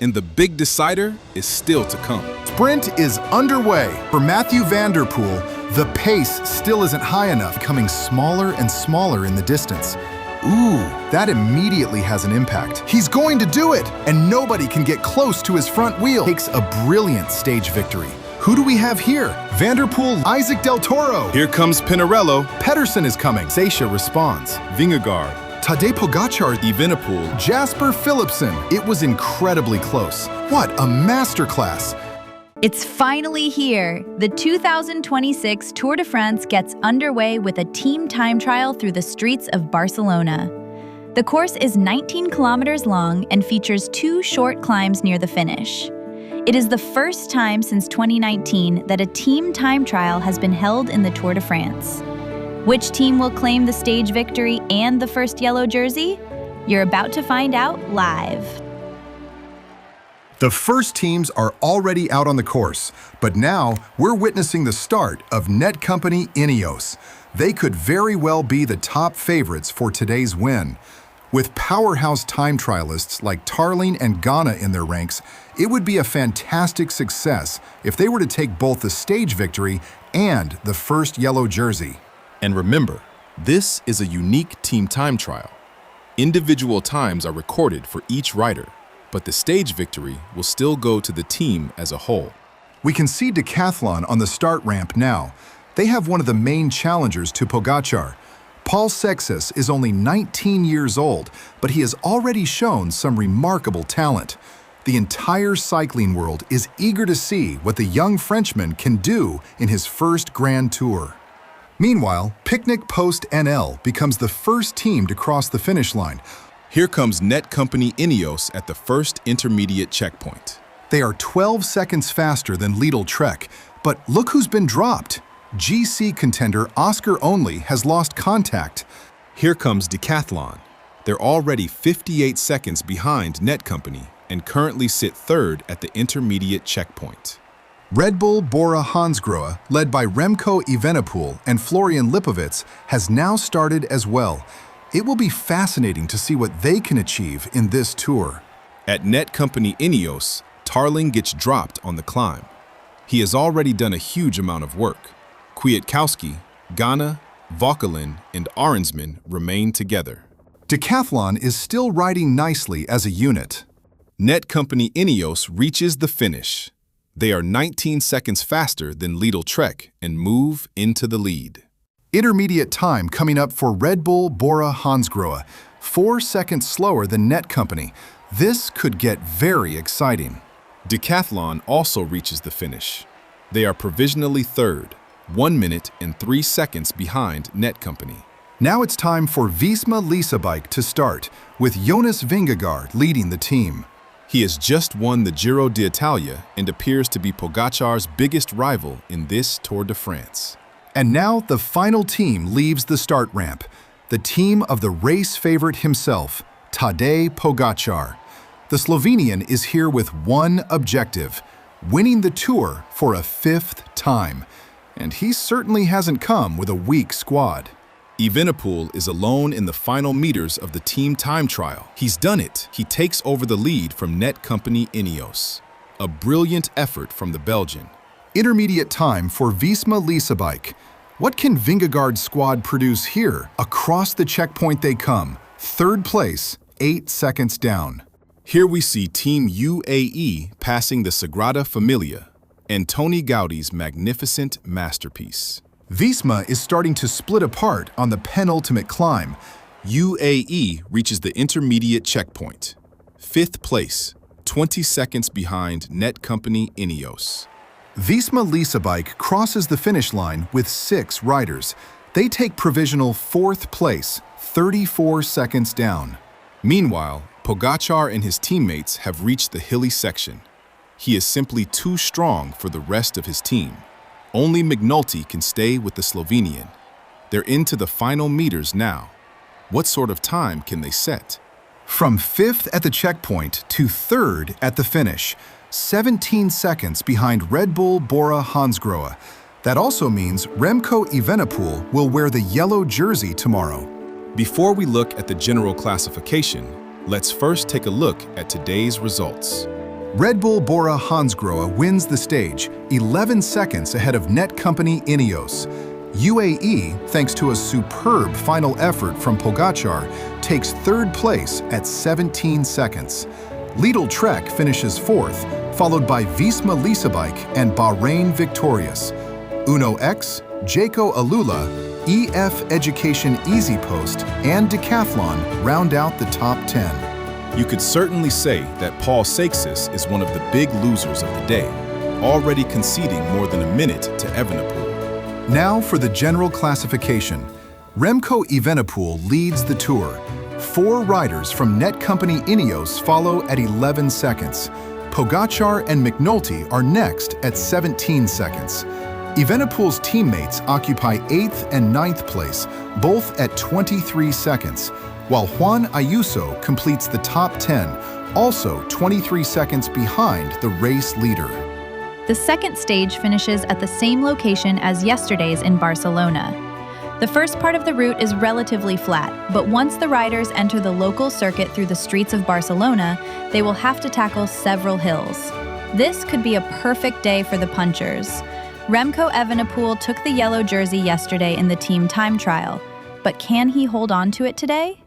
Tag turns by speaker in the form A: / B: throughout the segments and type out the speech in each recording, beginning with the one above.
A: and the big decider is still to come.
B: Sprint is underway. For Matthew Van Der Poel, the pace still isn't high enough, becoming smaller and smaller in the distance. Ooh, that immediately has an impact. He's going to do it, and nobody can get close to his front wheel. Takes a brilliant stage victory. Who do we have here? Van Der Poel, Isaac Del Toro.
A: Here comes Pinarello.
B: Pedersen is coming. Sasha responds.
A: Vingegaard.
B: Tadej Pogacar.
A: Evenepoel.
B: Jasper Philipsen. It was incredibly close. What a masterclass.
C: It's finally here. The 2026 Tour de France gets underway with a team time trial through the streets of Barcelona. The course is 19 kilometers long and features 2 short climbs near the finish. It is the first time since 2019 that a team time trial has been held in the Tour de France. Which team will claim the stage victory and the first yellow jersey? You're about to find out live.
B: The first teams are already out on the course, but now we're witnessing the start of Netcompany Ineos. They could very well be the top favorites for today's win. With powerhouse time trialists like Tarling and Ghana in their ranks, it would be a fantastic success if they were to take both the stage victory and the first yellow jersey.
A: And remember, this is a unique team time trial. Individual times are recorded for each rider, but the stage victory will still go to the team as a whole.
B: We can see Decathlon on the start ramp now. They have one of the main challengers to Pogacar. Paul Sexas is only 19 years old, but he has already shown some remarkable talent. The entire cycling world is eager to see what the young Frenchman can do in his first Grand Tour. Meanwhile, Picnic Post NL becomes the first team to cross the finish line.
A: Here comes Netcompany Ineos at the first intermediate checkpoint.
B: They are 12 seconds faster than Lidl Trek, but look who's been dropped. GC contender Oscar Only has lost contact.
A: Here comes Decathlon. They're already 58 seconds behind Netcompany and currently sit third at the intermediate checkpoint.
B: Red Bull Bora Hansgrohe, led by Remco Evenepoel and Florian Lipovitz, has now started as well. It will be fascinating to see what they can achieve in this tour.
A: At Netcompany Ineos, Tarling gets dropped on the climb. He has already done a huge amount of work. Kwiatkowski, Ghana, Vauquelin, and Arensman remain together.
B: Decathlon is still riding nicely as a unit.
A: Netcompany Ineos reaches the finish. They are 19 seconds faster than Lidl Trek and move into the lead.
B: Intermediate time coming up for Red Bull Bora Hansgrohe, 4 seconds slower than Netcompany. This could get very exciting.
A: Decathlon also reaches the finish. They are provisionally third, 1 minute and 3 seconds behind Netcompany.
B: Now it's time for Visma Lease Bike to start, with Jonas Vingegaard leading the team.
A: He has just won the Giro d'Italia and appears to be Pogacar's biggest rival in this Tour de France.
B: And now the final team leaves the start ramp, the team of the race favorite himself, Tadej Pogacar. The Slovenian is here with one objective, winning the Tour for a 5th time. And he certainly hasn't come with a weak squad.
A: Evenepoel is alone in the final meters of the team time trial. He's done it. He takes over the lead from Netcompany Ineos. A brilliant effort from the Belgian.
B: Intermediate time for Visma Lease Bike. What can Vingegaard's squad produce here? Across the checkpoint they come. 3rd place, 8 seconds down.
A: Here we see Team UAE passing the Sagrada Familia and Tony Gaudi's magnificent masterpiece.
B: Visma is starting to split apart on the penultimate climb.
A: UAE reaches the intermediate checkpoint. 5th place, 20 seconds behind Netcompany Ineos.
B: Visma Lease Bike crosses the finish line with 6 riders. They take provisional 4th place, 34 seconds down.
A: Meanwhile, Pogacar and his teammates have reached the hilly section. He is simply too strong for the rest of his team. Only McNulty can stay with the Slovenian. They're into the final meters now. What sort of time can they set?
B: From 5th at the checkpoint to 3rd at the finish, 17 seconds behind Red Bull Bora Hansgrohe. That also means Remco Evenepoel will wear the yellow jersey tomorrow.
A: Before we look at the general classification, let's first take a look at today's results.
B: Red Bull Bora Hansgrohe wins the stage, 11 seconds ahead of Netcompany Ineos. UAE, thanks to a superb final effort from Pogačar, takes third place at 17 seconds. Lidl Trek finishes fourth, followed by Visma Leasebike and Bahrain Victorious. Uno X, Jayco Alula, EF Education Easy Post, and Decathlon round out the top 10.
A: You could certainly say that Paul Seixas is one of the big losers of the day, already conceding more than a minute to Evenepoel.
B: Now for the general classification. Remco Evenepoel leads the Tour. 4 riders from Netcompany Ineos follow at 11 seconds. Pogačar and McNulty are next at 17 seconds. Evenepoel's teammates occupy 8th and 9th place, both at 23 seconds, while Juan Ayuso completes the top 10, also 23 seconds behind the race leader.
C: The second stage finishes at the same location as yesterday's in Barcelona. The first part of the route is relatively flat, but once the riders enter the local circuit through the streets of Barcelona, they will have to tackle several hills. This could be a perfect day for the punchers. Remco Evenepoel took the yellow jersey yesterday in the team time trial, but can he hold on to it today?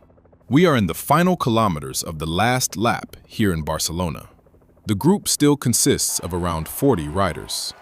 A: We are in the final kilometers of the last lap here in Barcelona. The group still consists of around 40 riders.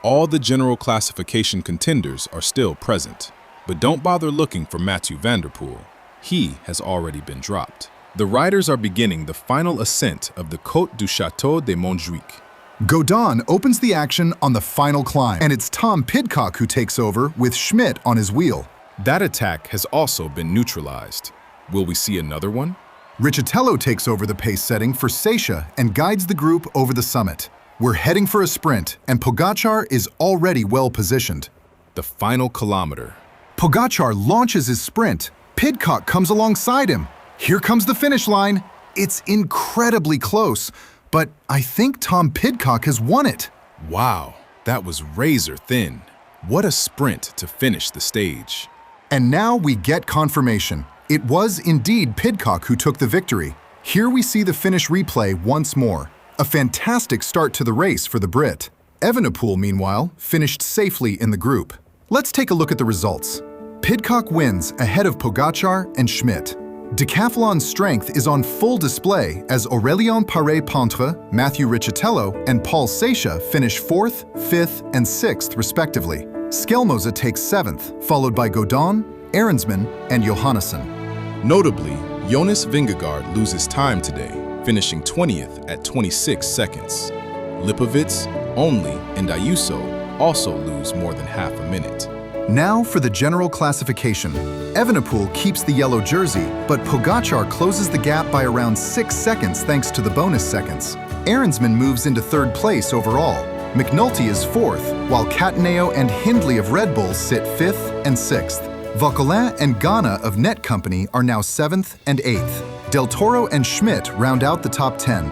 A: All the general classification contenders are still present, but don't bother looking for Mathieu van der Poel. He has already been dropped. The riders are beginning the final ascent of the Côte du Château de Montjuic.
B: Godin opens the action on the final climb, and it's Tom Pidcock who takes over with Schmidt on his wheel.
A: That attack has also been neutralized. Will we see another one?
B: Riccitello takes over the pace setting for Seixas and guides the group over the summit. We're heading for a sprint, and Pogačar is already well positioned.
A: The final kilometer.
B: Pogačar launches his sprint. Pidcock comes alongside him. Here comes the finish line. It's incredibly close, but I think Tom Pidcock has won it.
A: Wow, that was razor thin. What a sprint to finish the stage.
B: And now we get confirmation. It was indeed Pidcock who took the victory. Here we see the finish replay once more. A fantastic start to the race for the Brit. Evenepoel, meanwhile, finished safely in the group. Let's take a look at the results. Pidcock wins ahead of Pogačar and Schmidt. Decathlon's strength is on full display as Aurélien Paré-Pontre, Mathieu Riccitello, and Paul Seixas finish 4th, 5th, and 6th respectively. Skelmoza takes 7th, followed by Godin, Ahrensman, and Johannesson.
A: Notably, Jonas Vingegaard loses time today, finishing 20th at 26 seconds. Lipovitz, Only, and Ayuso also lose more than half a minute.
B: Now for the general classification. Evenepoel keeps the yellow jersey, but Pogačar closes the gap by around 6 seconds thanks to the bonus seconds. Ahrensman moves into 3rd place overall. McNulty is 4th, while Cataneo and Hindley of Red Bull sit 5th and 6th. Vauquelin and Ghana of Netcompany are now 7th and 8th. Del Toro and Schmidt round out the top 10.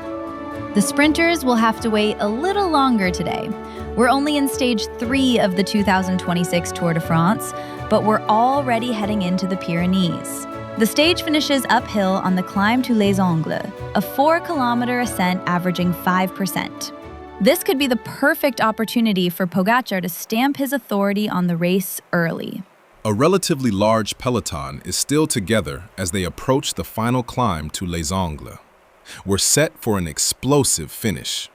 C: The sprinters will have to wait a little longer today. We're only in stage 3 of the 2026 Tour de France, but we're already heading into the Pyrenees. The stage finishes uphill on the climb to Les Angles, a 4-kilometer ascent averaging 5%. This could be the perfect opportunity for Pogačar to stamp his authority on the race early.
A: A relatively large peloton is still together as they approach the final climb to Les Angles. We're set for an explosive finish.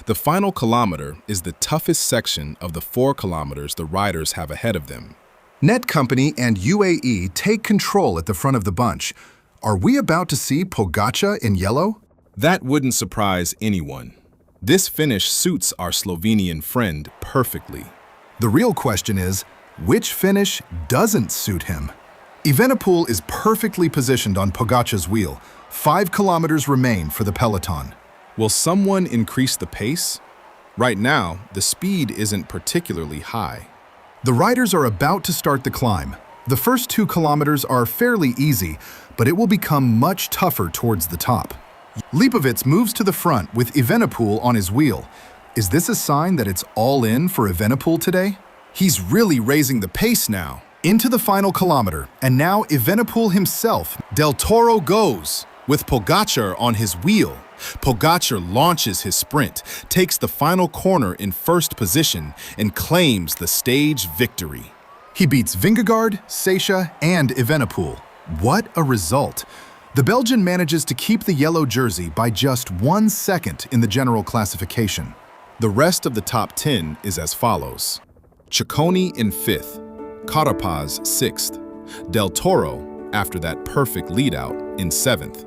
A: The final kilometer is the toughest section of the 4 kilometers the riders have ahead of them.
B: Netcompany and UAE take control at the front of the bunch. Are we about to see Pogačar in yellow?
A: That wouldn't surprise anyone. This finish suits our Slovenian friend perfectly.
B: The real question is, which finish doesn't suit him? Evenepoel is perfectly positioned on Pogačar's wheel. 5 kilometers remain for the peloton.
A: Will someone increase the pace? Right now, the speed isn't particularly high.
B: The riders are about to start the climb. The first 2 kilometers are fairly easy, but it will become much tougher towards the top. Lipovitz moves to the front with Evenepoel on his wheel. Is this a sign that it's all in for Evenepoel today?
A: He's really raising the pace now.
B: Into the final kilometer, and now Evenepoel himself.
A: Del Toro goes, with Pogačar on his wheel. Pogačar launches his sprint, takes the final corner in first position, and claims the stage victory.
B: He beats Vingegaard, Seisha, and Evenepoel. What a result! The Belgian manages to keep the yellow jersey by just 1 second in the general classification.
A: The rest of the top 10 is as follows. Ciccone in 5th, Carapaz 6th, Del Toro, after that perfect lead-out, in 7th,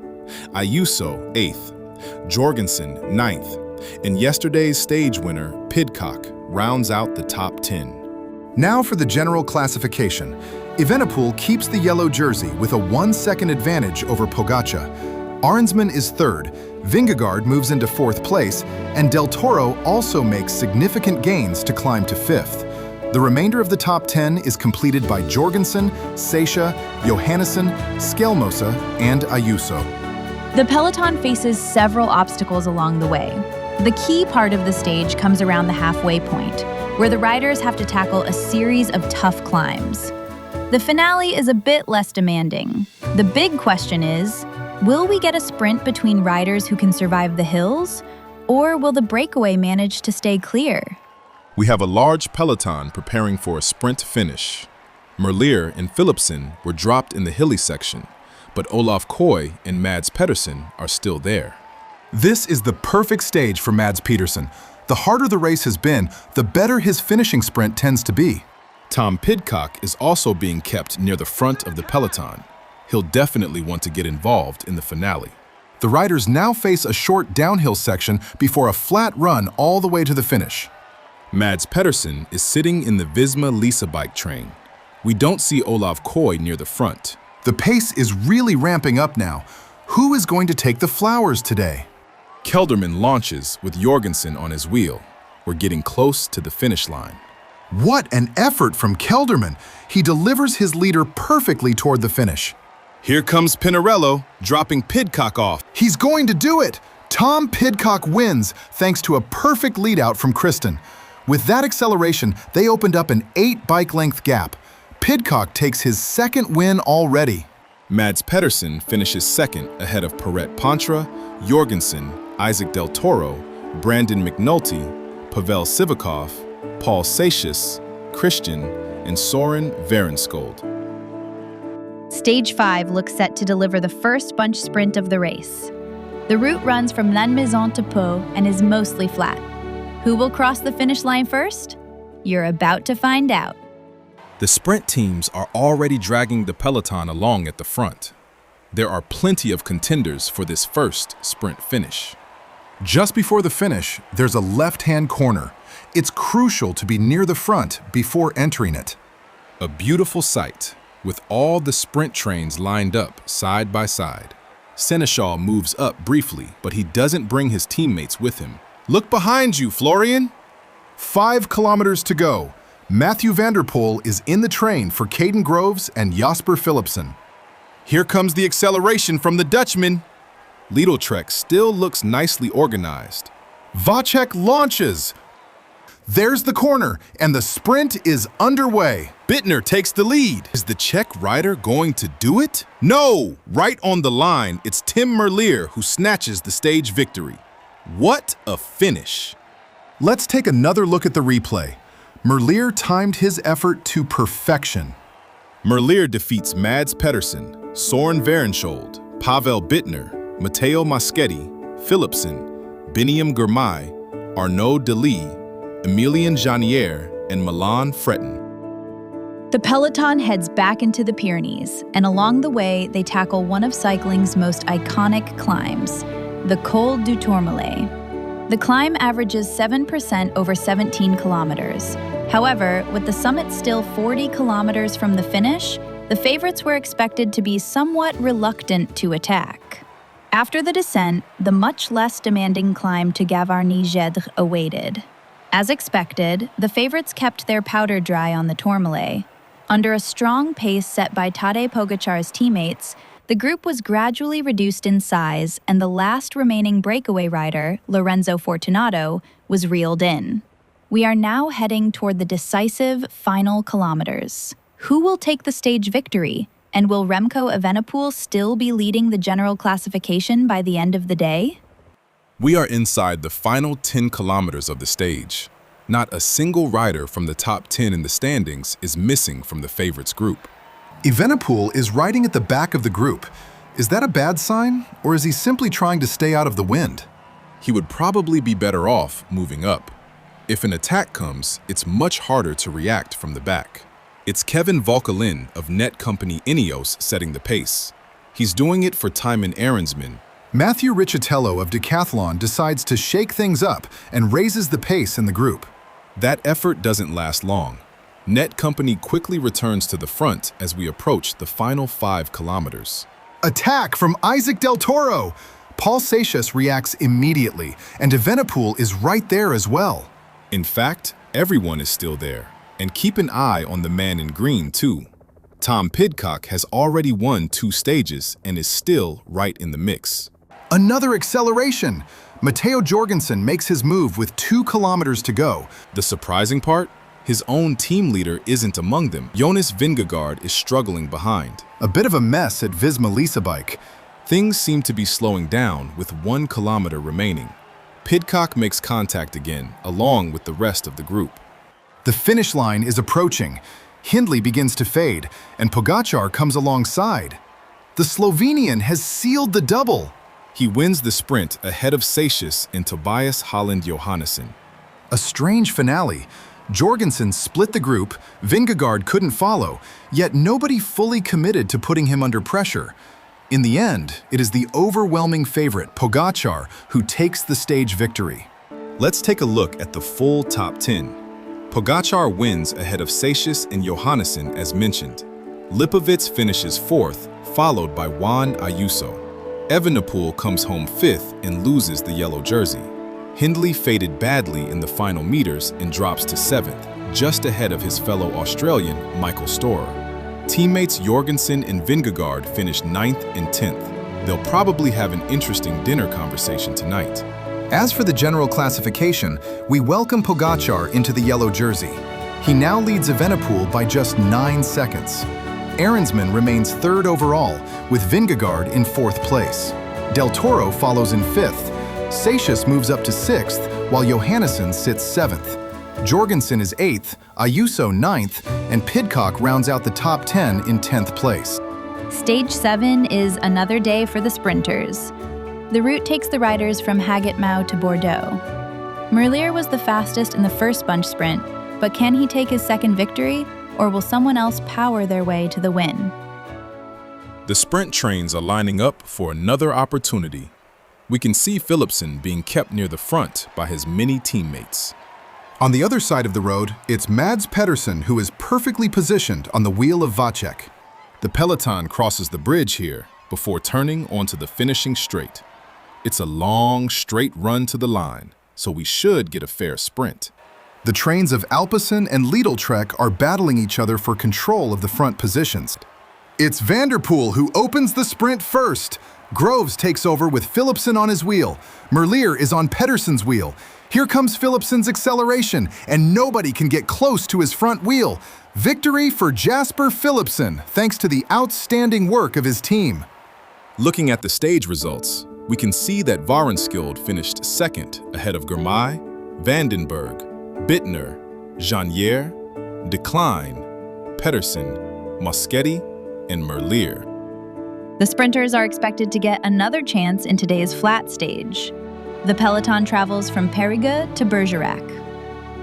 A: Ayuso 8th, Jorgensen 9th, and yesterday's stage winner, Pidcock, rounds out the top 10.
B: Now for the general classification. Evenepoel keeps the yellow jersey with a 1 second advantage over Pogačar. Arnsman is 3rd, Vingegaard moves into 4th place, and Del Toro also makes significant gains to climb to 5th. The remainder of the top 10 is completed by Jorgensen, Seisha, Johannesson, Skelmosa, and Ayuso.
C: The peloton faces several obstacles along the way. The key part of the stage comes around the halfway point, where the riders have to tackle a series of tough climbs. The finale is a bit less demanding. The big question is, will we get a sprint between riders who can survive the hills, or will the breakaway manage to stay clear?
A: We have a large peloton preparing for a sprint finish. Merlier and Philipsen were dropped in the hilly section, but Olaf Koy and Mads Pedersen are still there.
B: This is the perfect stage for Mads Pedersen. The harder the race has been, the better his finishing sprint tends to be.
A: Tom Pidcock is also being kept near the front of the peloton. He'll definitely want to get involved in the finale.
B: The riders now face a short downhill section before a flat run all the way to the finish.
A: Mads Pedersen is sitting in the Visma Lisa bike train. We don't see Olaf Koy near the front.
B: The pace is really ramping up now. Who is going to take the flowers today?
A: Kelderman launches with Jorgensen on his wheel. We're getting close to the finish line.
B: What an effort from Kelderman! He delivers his leader perfectly toward the finish.
A: Here comes Pinarello, dropping Pidcock off.
B: He's going to do it! Tom Pidcock wins thanks to a perfect lead-out from Kristen. With that acceleration, they opened up an 8 bike-length gap. Pidcock takes his 2nd win already.
A: Mads Pedersen finishes 2nd ahead of Perret Pantra, Jorgensen, Isaac Del Toro, Brandon McNulty, Pavel Sivakov, Paul Seixas, Christian, and Soren Varenskold.
C: Stage 5 looks set to deliver the first bunch sprint of the race. The route runs from Lannemezan to Pau and is mostly flat. Who will cross the finish line first? You're about to find out.
A: The sprint teams are already dragging the peloton along at the front. There are plenty of contenders for this first sprint finish.
B: Just before the finish, there's a left-hand corner. It's crucial to be near the front before entering it.
A: A beautiful sight, with all the sprint trains lined up side by side. Seneschal moves up briefly, but he doesn't bring his teammates with him. Look behind you, Florian!
B: 5 kilometers to go. Matthew van der Poel is in the train for Caden Groves and Jasper Philipsen.
A: Here comes the acceleration from the Dutchman. Lidl-Trek still looks nicely organized.
B: Vacek launches. There's the corner, and the sprint is underway.
A: Bittner takes the lead. Is the Czech rider going to do it? No! Right on the line, it's Tim Merlier who snatches the stage victory. What a finish!
B: Let's take another look at the replay. Merlier timed his effort to perfection.
A: Merlier defeats Mads Pedersen, Soren Varenskold, Pavel Bittner, Matteo Moschetti, Philipsen, Biniam Girmay, Arnaud Delis, Emilien Janier, and Milan Fretin.
C: The peloton heads back into the Pyrenees, and along the way, they tackle one of cycling's most iconic climbs, the Col du Tourmalet. The climb averages 7% over 17 kilometers. However, with the summit still 40 kilometers from the finish, the favorites were expected to be somewhat reluctant to attack. After the descent, the much less demanding climb to Gavarnie-Gèdre awaited. As expected, the favorites kept their powder dry on the Tourmalet. Under a strong pace set by Tadej Pogačar's teammates, the group was gradually reduced in size, and the last remaining breakaway rider, Lorenzo Fortunato, was reeled in. We are now heading toward the decisive final kilometers. Who will take the stage victory? And will Remco Evenepoel still be leading the general classification by the end of the day?
A: We are inside the final 10 kilometers of the stage. Not a single rider from the top 10 in the standings is missing from the favorites group.
B: Evenepoel is riding at the back of the group. Is that a bad sign, or is he simply trying to stay out of the wind?
A: He would probably be better off moving up. If an attack comes, it's much harder to react from the back. It's Kevin Volkalin of net company Ineos setting the pace. He's doing it for Tymon Aaronsman.
B: Matthew Riccitello of Decathlon decides to shake things up and raises the pace in the group.
A: That effort doesn't last long. Net company quickly returns to the front as we approach the final 5 kilometers.
B: Attack from Isaac Del Toro! Paul Seixas reacts immediately, and Evenepoel is right there as well.
A: In fact, everyone is still there. And keep an eye on the man in green, too. Tom Pidcock has already won 2 stages and is still right in the mix.
B: Another acceleration! Matteo Jorgensen makes his move with 2 kilometers to go.
A: The surprising part? His own team leader isn't among them. Jonas Vingegaard is struggling behind.
B: A bit of a mess at Visma Leasebike.
A: Things seem to be slowing down with 1 kilometer remaining. Pidcock makes contact again, along with the rest of the group.
B: The finish line is approaching. Hindley begins to fade, and Pogačar comes alongside. The Slovenian has sealed the double.
A: He wins the sprint ahead of Seixas and Tobias Holland Johannesson.
B: A strange finale. Jorgensen split the group, Vingegaard couldn't follow, yet nobody fully committed to putting him under pressure. In the end, it is the overwhelming favorite, Pogačar, who takes the stage victory.
A: Let's take a look at the full top 10. Pogačar wins ahead of Seixas and Johannesson as mentioned. Lipovic finishes 4th, followed by Juan Ayuso. Evenepoel comes home 5th and loses the yellow jersey. Hindley faded badly in the final meters and drops to 7th, just ahead of his fellow Australian, Michael Storer. Teammates Jorgensen and Vingegaard finished 9th and 10th. They'll probably have an interesting dinner conversation tonight.
B: As for the general classification, we welcome Pogačar into the yellow jersey. He now leads Evenepoel by just 9 seconds. Aaronsman remains 3rd overall, with Vingegaard in 4th place. Del Toro follows in 5th. Seixas moves up to 6th, while Johannesson sits 7th. Jorgensen is 8th, Ayuso 9th, and Pidcock rounds out the top 10 in 10th place.
C: Stage 7 is another day for the sprinters. The route takes the riders from Haguet-Mau to Bordeaux. Merlier was the fastest in the first bunch sprint, but can he take his second victory, or will someone else power their way to the win?
A: The sprint trains are lining up for another opportunity. We can see Philipsen being kept near the front by his many teammates.
B: On the other side of the road, it's Mads Pedersen who is perfectly positioned on the wheel of Vacek.
A: The peloton crosses the bridge here before turning onto the finishing straight. It's a long, straight run to the line, so we should get a fair sprint.
B: The trains of Alpecin and Lidl-Trek are battling each other for control of the front positions. It's Van der Poel who opens the sprint first. Groves takes over with Philipsen on his wheel. Merlier is on Pedersen's wheel. Here comes Philipsen's acceleration, and nobody can get close to his front wheel. Victory for Jasper Philipsen, thanks to the outstanding work of his team.
A: Looking at the stage results, we can see that Varenskjold finished 2nd ahead of Girmay, Vandenberg, Bittner, Janier, Decline, Pedersen, Moschetti, and Merlier.
C: The sprinters are expected to get another chance in today's flat stage. The peloton travels from Périgueux to Bergerac.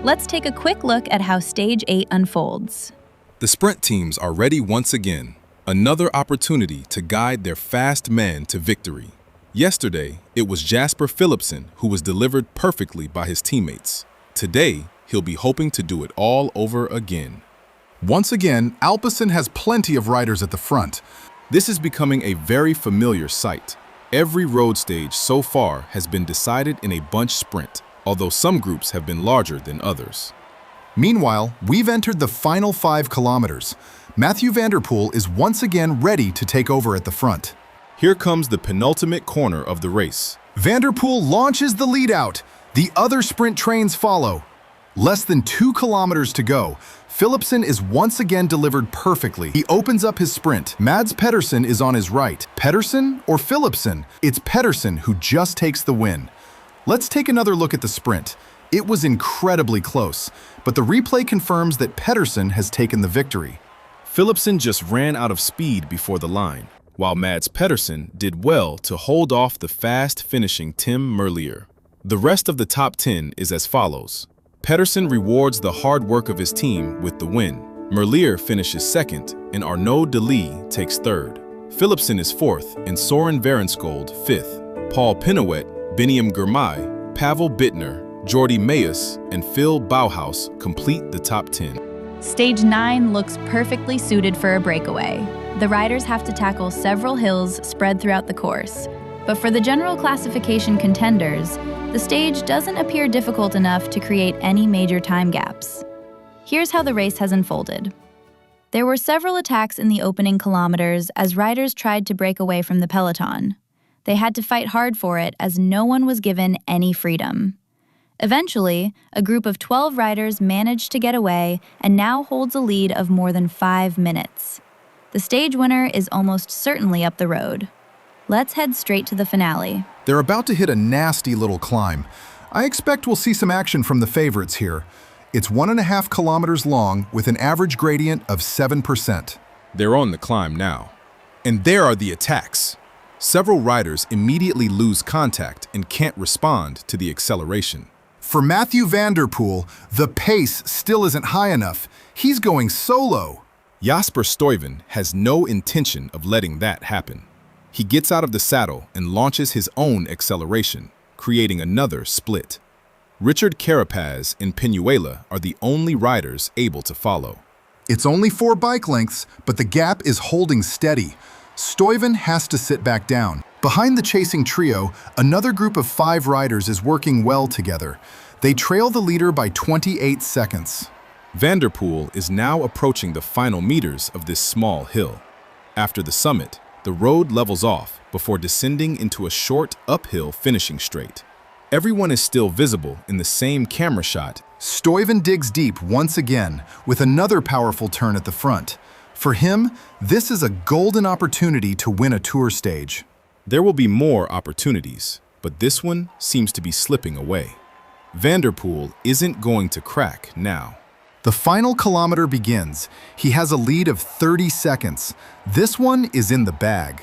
C: Let's take a quick look at how Stage 8 unfolds.
A: The sprint teams are ready once again, another opportunity to guide their fast man to victory. Yesterday, it was Jasper Philipsen who was delivered perfectly by his teammates. Today, he'll be hoping to do it all over again.
B: Once again, Alpecin has plenty of riders at the front.
A: This is becoming a very familiar sight. Every road stage so far has been decided in a bunch sprint, although some groups have been larger than others.
B: Meanwhile, we've entered the final 5 kilometers. Mathieu van der Poel is once again ready to take over at the front.
A: Here comes the penultimate corner of the race.
B: Van der Poel launches the lead out. The other sprint trains follow. Less than 2 kilometers to go. Philipsen is once again delivered perfectly. He opens up his sprint. Mads Pedersen is on his right. Pedersen or Philipsen? It's Pedersen who just takes the win. Let's take another look at the sprint. It was incredibly close, but the replay confirms that Pedersen has taken the victory.
A: Philipsen just ran out of speed before the line, while Mads Pedersen did well to hold off the fast-finishing Tim Merlier. The rest of the top 10 is as follows. Pedersen rewards the hard work of his team with the win. Merlier finishes second, and Arnaud Delis takes third. Philipsen is fourth, and Soren Varenskold fifth. Paul Pinouet, Biniam Girmay, Pavel Bittner, Jordi Mayes, and Phil Bauhaus complete the top 10.
C: Stage 9 looks perfectly suited for a breakaway. The riders have to tackle several hills spread throughout the course. But for the general classification contenders, the stage doesn't appear difficult enough to create any major time gaps. Here's how the race has unfolded. There were several attacks in the opening kilometers as riders tried to break away from the peloton. They had to fight hard for it as no one was given any freedom. Eventually, a group of 12 riders managed to get away and now holds a lead of more than 5 minutes. The stage winner is almost certainly up the road. Let's head straight to the finale.
B: They're about to hit a nasty little climb. I expect we'll see some action from the favorites here. It's 1.5 kilometers long with an average gradient of 7%.
A: They're on the climb now. And there are the attacks. Several riders immediately lose contact and can't respond to the acceleration.
B: For Mathieu van der Poel, the pace still isn't high enough. He's going solo.
A: Jasper Stuyven has no intention of letting that happen. He gets out of the saddle and launches his own acceleration, creating another split. Richard Carapaz and Peñuela are the only riders able to follow.
B: It's only 4 bike lengths, but the gap is holding steady. Stuyven has to sit back down. Behind the chasing trio, another group of 5 riders is working well together. They trail the leader by 28 seconds.
A: Van der Poel is now approaching the final meters of this small hill. After the summit, the road levels off before descending into a short uphill finishing straight. Everyone is still visible in the same camera shot.
B: Stuyven digs deep once again with another powerful turn at the front. For him, this is a golden opportunity to win a tour stage.
A: There will be more opportunities, but this one seems to be slipping away. Van der Poel isn't going to crack now.
B: The final kilometer begins. He has a lead of 30 seconds. This one is in the bag.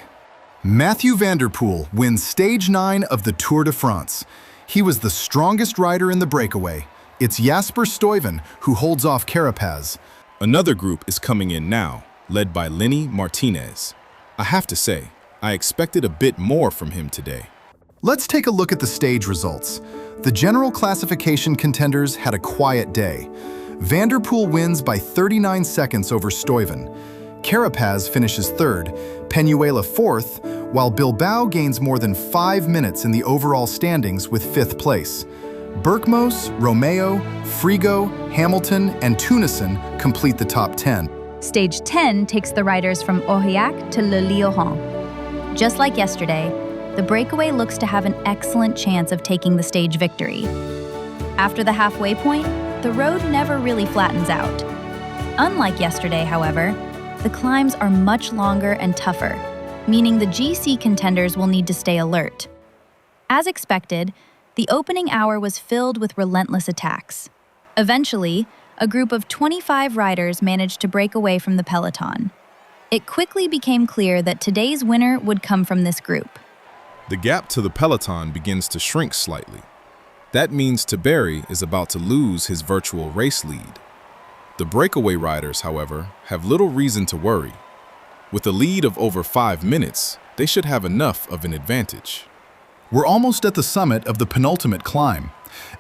B: Mathieu van der Poel wins Stage 9 of the Tour de France. He was the strongest rider in the breakaway. It's Jasper Stuyven who holds off Carapaz.
A: Another group is coming in now, led by Lenny Martinez. I have to say, I expected a bit more from him today.
B: Let's take a look at the stage results. The general classification contenders had a quiet day. Van der Poel wins by 39 seconds over Stuyven. Carapaz finishes third, Peñuela fourth, while Bilbao gains more than 5 minutes in the overall standings with 5th place. Berkmos, Romeo, Frigo, Hamilton, and Tunison complete the top 10.
C: Stage 10 takes the riders from Aurillac to Le Lieuran. Just like yesterday, the breakaway looks to have an excellent chance of taking the stage victory. After the halfway point, the road never really flattens out. Unlike yesterday, however, the climbs are much longer and tougher, meaning the GC contenders will need to stay alert. As expected, the opening hour was filled with relentless attacks. Eventually, a group of 25 riders managed to break away from the peloton. It quickly became clear that today's winner would come from this group.
A: The gap to the peloton begins to shrink slightly. That means Tiberi is about to lose his virtual race lead. The breakaway riders, however, have little reason to worry. With a lead of over 5 minutes, they should have enough of an advantage.
B: We're almost at the summit of the penultimate climb.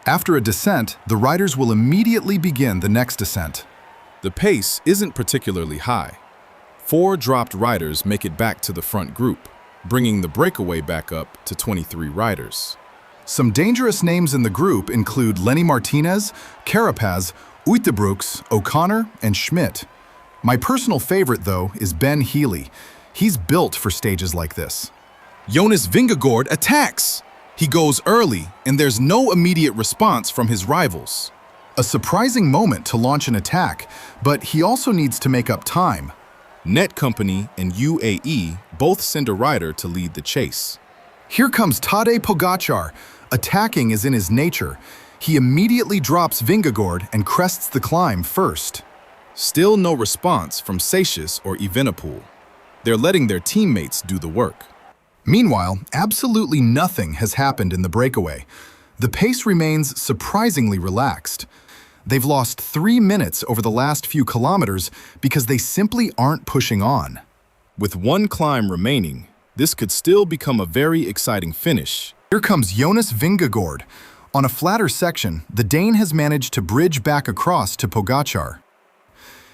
B: After a descent, the riders will immediately begin the next descent.
A: The pace isn't particularly high. 4 dropped riders make it back to the front group, bringing the breakaway back up to 23 riders.
B: Some dangerous names in the group include Lenny Martinez, Carapaz, Uijtdebroeks, O'Connor, and Schmidt. My personal favorite, though, is Ben Healy. He's built for stages like this.
A: Jonas Vingegaard attacks! He goes early, and there's no immediate response from his rivals.
B: A surprising moment to launch an attack, but he also needs to make up time.
A: Net Company and UAE both send a rider to lead the chase.
B: Here comes Tadej Pogačar. Attacking is in his nature. He immediately drops Vingegaard and crests the climb first.
A: Still no response from Seixas or Evenepoel. They're letting their teammates do the work.
B: Meanwhile, absolutely nothing has happened in the breakaway. The pace remains surprisingly relaxed. They've lost 3 minutes over the last few kilometers because they simply aren't pushing on.
A: With one climb remaining, this could still become a very exciting finish.
B: Here comes Jonas Vingegaard. On a flatter section, the Dane has managed to bridge back across to Pogačar.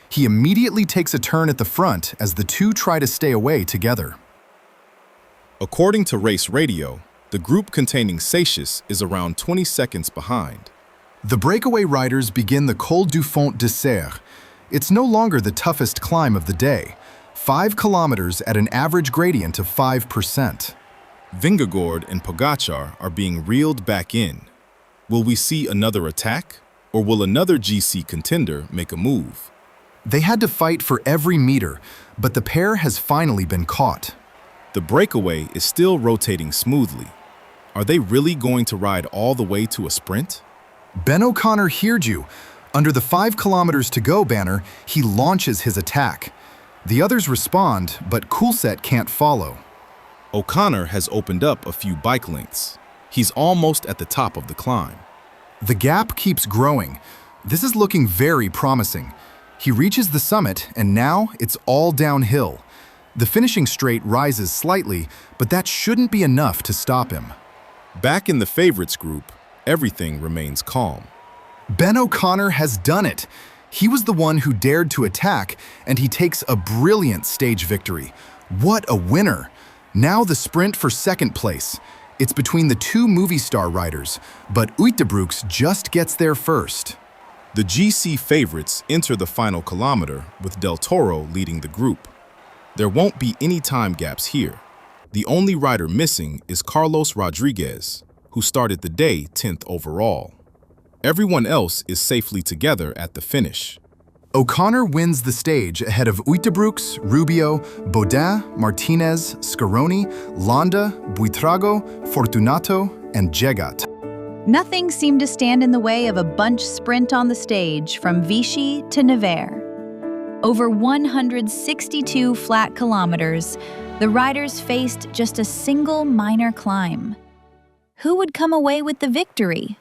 B: He immediately takes a turn at the front as the two try to stay away together.
A: According to Race Radio, the group containing Seixas is around 20 seconds behind.
B: The breakaway riders begin the Col du Font de Serre. It's no longer the toughest climb of the day, 5 kilometers at an average gradient of 5%.
A: Vingegaard and Pogačar are being reeled back in. Will we see another attack, or will another GC contender make a move?
B: They had to fight for every meter, but the pair has finally been caught.
A: The breakaway is still rotating smoothly. Are they really going to ride all the way to a sprint?
B: Ben O'Connor heard you. Under the 5 kilometers to go banner, he launches his attack. The others respond, but Coulset can't follow.
A: O'Connor has opened up a few bike lengths. He's almost at the top of the climb.
B: The gap keeps growing. This is looking very promising. He reaches the summit, and now it's all downhill. The finishing straight rises slightly, but that shouldn't be enough to stop him.
A: Back in the favorites group, everything remains calm.
B: Ben O'Connor has done it. He was the one who dared to attack, and he takes a brilliant stage victory. What a winner! Now the sprint for second place. It's between the two movie star riders, but Uijtdebroeks just gets there first.
A: The GC favorites enter the final kilometer with Del Toro leading the group. There won't be any time gaps here. The only rider missing is Carlos Rodriguez, who started the day 10th overall. Everyone else is safely together at the finish.
B: O'Connor wins the stage ahead of Uijtdebroeks, Rubio, Baudin, Martinez, Scaroni, Landa, Buitrago, Fortunato, and Jegat.
C: Nothing seemed to stand in the way of a bunch sprint on the stage from Vichy to Nevers. Over 162 flat kilometers, the riders faced just a single minor climb. Who would come away with the victory?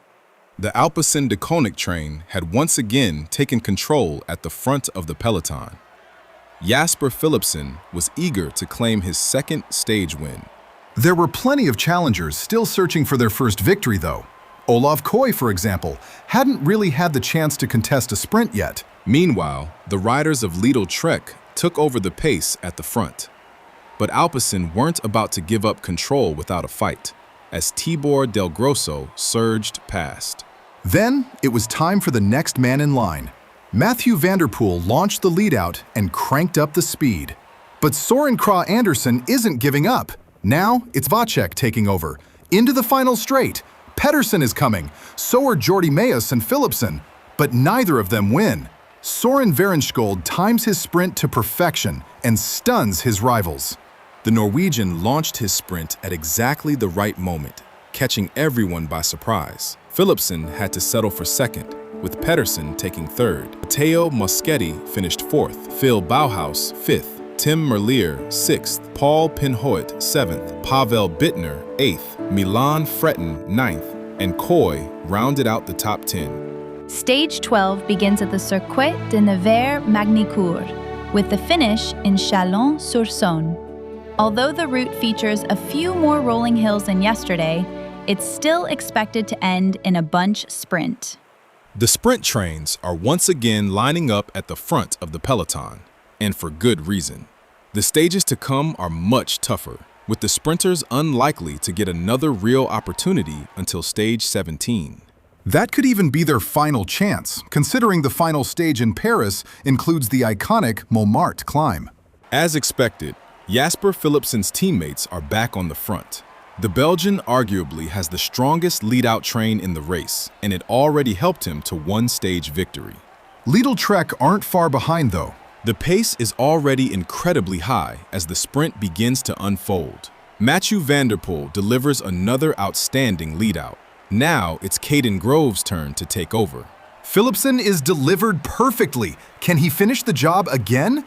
A: The Alpecin de Koning train had once again taken control at the front of the peloton. Jasper Philipsen was eager to claim his second stage win.
B: There were plenty of challengers still searching for their first victory, though. Olav Koy, for example, hadn't really had the chance to contest a sprint yet.
A: Meanwhile, the riders of Lidl Trek took over the pace at the front. But Alpecin weren't about to give up control without a fight, as Tibor Del Grosso surged past.
B: Then, it was time for the next man in line. Matthew van der Poel launched the lead-out and cranked up the speed. But Søren Kragh Andersen isn't giving up. Now, it's Vacek taking over. Into the final straight. Pedersen is coming. So are Jordi Meus and Philipsen. But neither of them win. Søren Varenskjold times his sprint to perfection and stuns his rivals.
A: The Norwegian launched his sprint at exactly the right moment, catching everyone by surprise. Philipsen had to settle for second, with Pedersen taking third. Matteo Moschetti finished fourth, Phil Bauhaus fifth, Tim Merlier sixth, Paul Pinhoet seventh, Pavel Bittner eighth, Milan Fretten ninth, and Koy rounded out the top 10.
C: Stage 12 begins at the Circuit de Nevers-Magny-Cours, with the finish in Chalon-sur-Saône. Although the route features a few more rolling hills than yesterday, it's still expected to end in a bunch sprint.
A: The sprint trains are once again lining up at the front of the peloton, and for good reason. The stages to come are much tougher, with the sprinters unlikely to get another real opportunity until stage 17.
B: That could even be their final chance, considering the final stage in Paris includes the iconic Montmartre climb.
A: As expected, Jasper Philipsen's teammates are back on the front. The Belgian arguably has the strongest lead-out train in the race, and it already helped him to one-stage victory.
B: Lidl Trek aren't far behind, though.
A: The pace is already incredibly high as the sprint begins to unfold. Mathieu van der Poel delivers another outstanding lead-out. Now it's Caden Grove's turn to take over.
B: Philipsen is delivered perfectly. Can he finish the job again?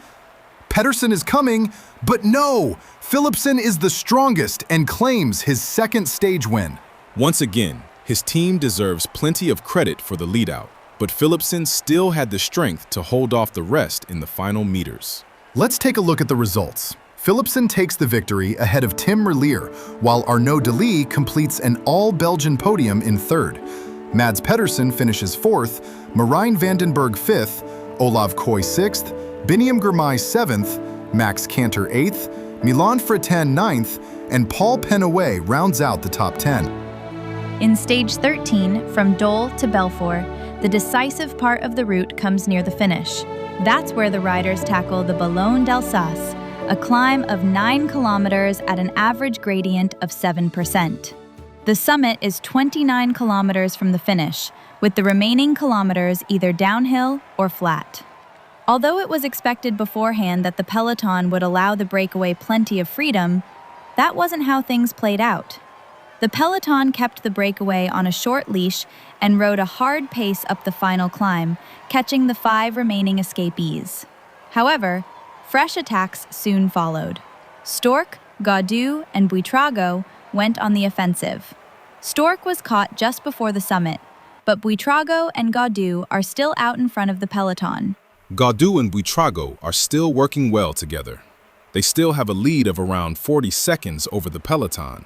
B: Pedersen is coming, but no! Philipsen is the strongest and claims his second stage win.
A: Once again, his team deserves plenty of credit for the lead-out, but Philipsen still had the strength to hold off the rest in the final meters.
B: Let's take a look at the results. Philipsen takes the victory ahead of Tim Merlier, while Arnaud Delis completes an all-Belgian podium in third. Mads Pedersen finishes fourth, Marijn Vandenberg fifth, Olav Koy sixth, Biniam Girmay seventh, Max Cantor eighth, Milan Freten ninth, and Paul Penaway rounds out the top 10.
C: In stage 13, from Dole to Belfort, the decisive part of the route comes near the finish. That's where the riders tackle the Ballon d'Alsace, a climb of 9 kilometers at an average gradient of 7%. The summit is 29 kilometers from the finish, with the remaining kilometers either downhill or flat. Although it was expected beforehand that the peloton would allow the breakaway plenty of freedom, that wasn't how things played out. The peloton kept the breakaway on a short leash and rode a hard pace up the final climb, catching the 5 remaining escapees. However, fresh attacks soon followed. Stork, Gaudu, and Buitrago went on the offensive. Stork was caught just before the summit, but Buitrago and Gaudu are still out in front of the peloton.
A: Gaudu and Buitrago are still working well together. They still have a lead of around 40 seconds over the peloton.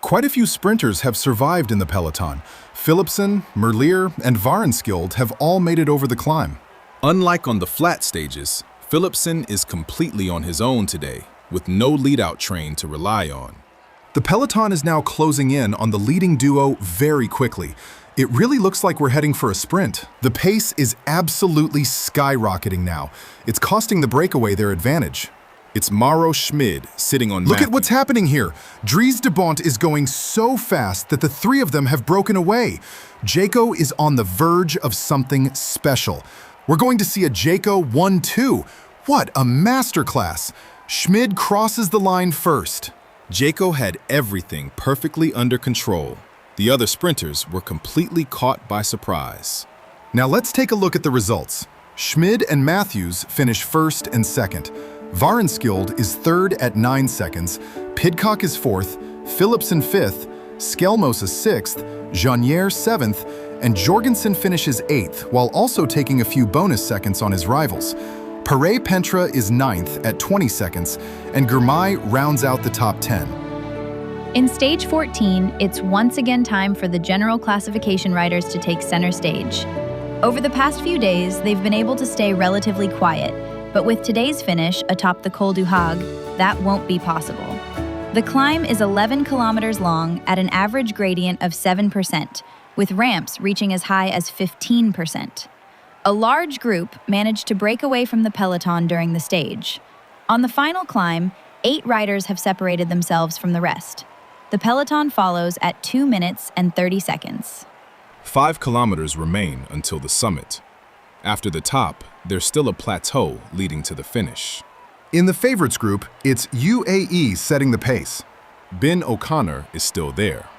B: Quite a few sprinters have survived in the peloton. Philipsen, Merlier, and Varenskjold have all made it over the climb.
A: Unlike on the flat stages, Philipsen is completely on his own today, with no lead-out train to rely on.
B: The peloton is now closing in on the leading duo very quickly. It really looks like we're heading for a sprint. The pace is absolutely skyrocketing now. It's costing the breakaway their advantage.
A: It's Mauro Schmid sitting on
B: Look
A: Matthew.
B: at what's happening here. Dries de Bont is going so fast that the 3 of them have broken away. Jaco is on the verge of something special. We're going to see a Jaco 1-2. What a masterclass. Schmid crosses the line first.
A: Jaco had everything perfectly under control. The other sprinters were completely caught by surprise.
B: Now let's take a look at the results. Schmid and Matthews finish first and second. Varenskjold is third at 9 seconds, Pidcock is fourth, Philipsen fifth, Skelmos is sixth, Janier seventh, and Jorgensen finishes eighth, while also taking a few bonus seconds on his rivals. Pere Pentra is ninth at 20 seconds, and Girmay rounds out the top 10.
C: In stage 14, it's once again time for the general classification riders to take center stage. Over the past few days, they've been able to stay relatively quiet, but with today's finish atop the Col du Hague, that won't be possible. The climb is 11 kilometers long at an average gradient of 7%, with ramps reaching as high as 15%. A large group managed to break away from the peloton during the stage. On the final climb, 8 riders have separated themselves from the rest. The peloton follows at 2 minutes and 30 seconds.
A: 5 kilometers remain until the summit. After the top, there's still a plateau leading to the finish.
B: In the favorites group, it's UAE setting the pace.
A: Ben O'Connor is still there.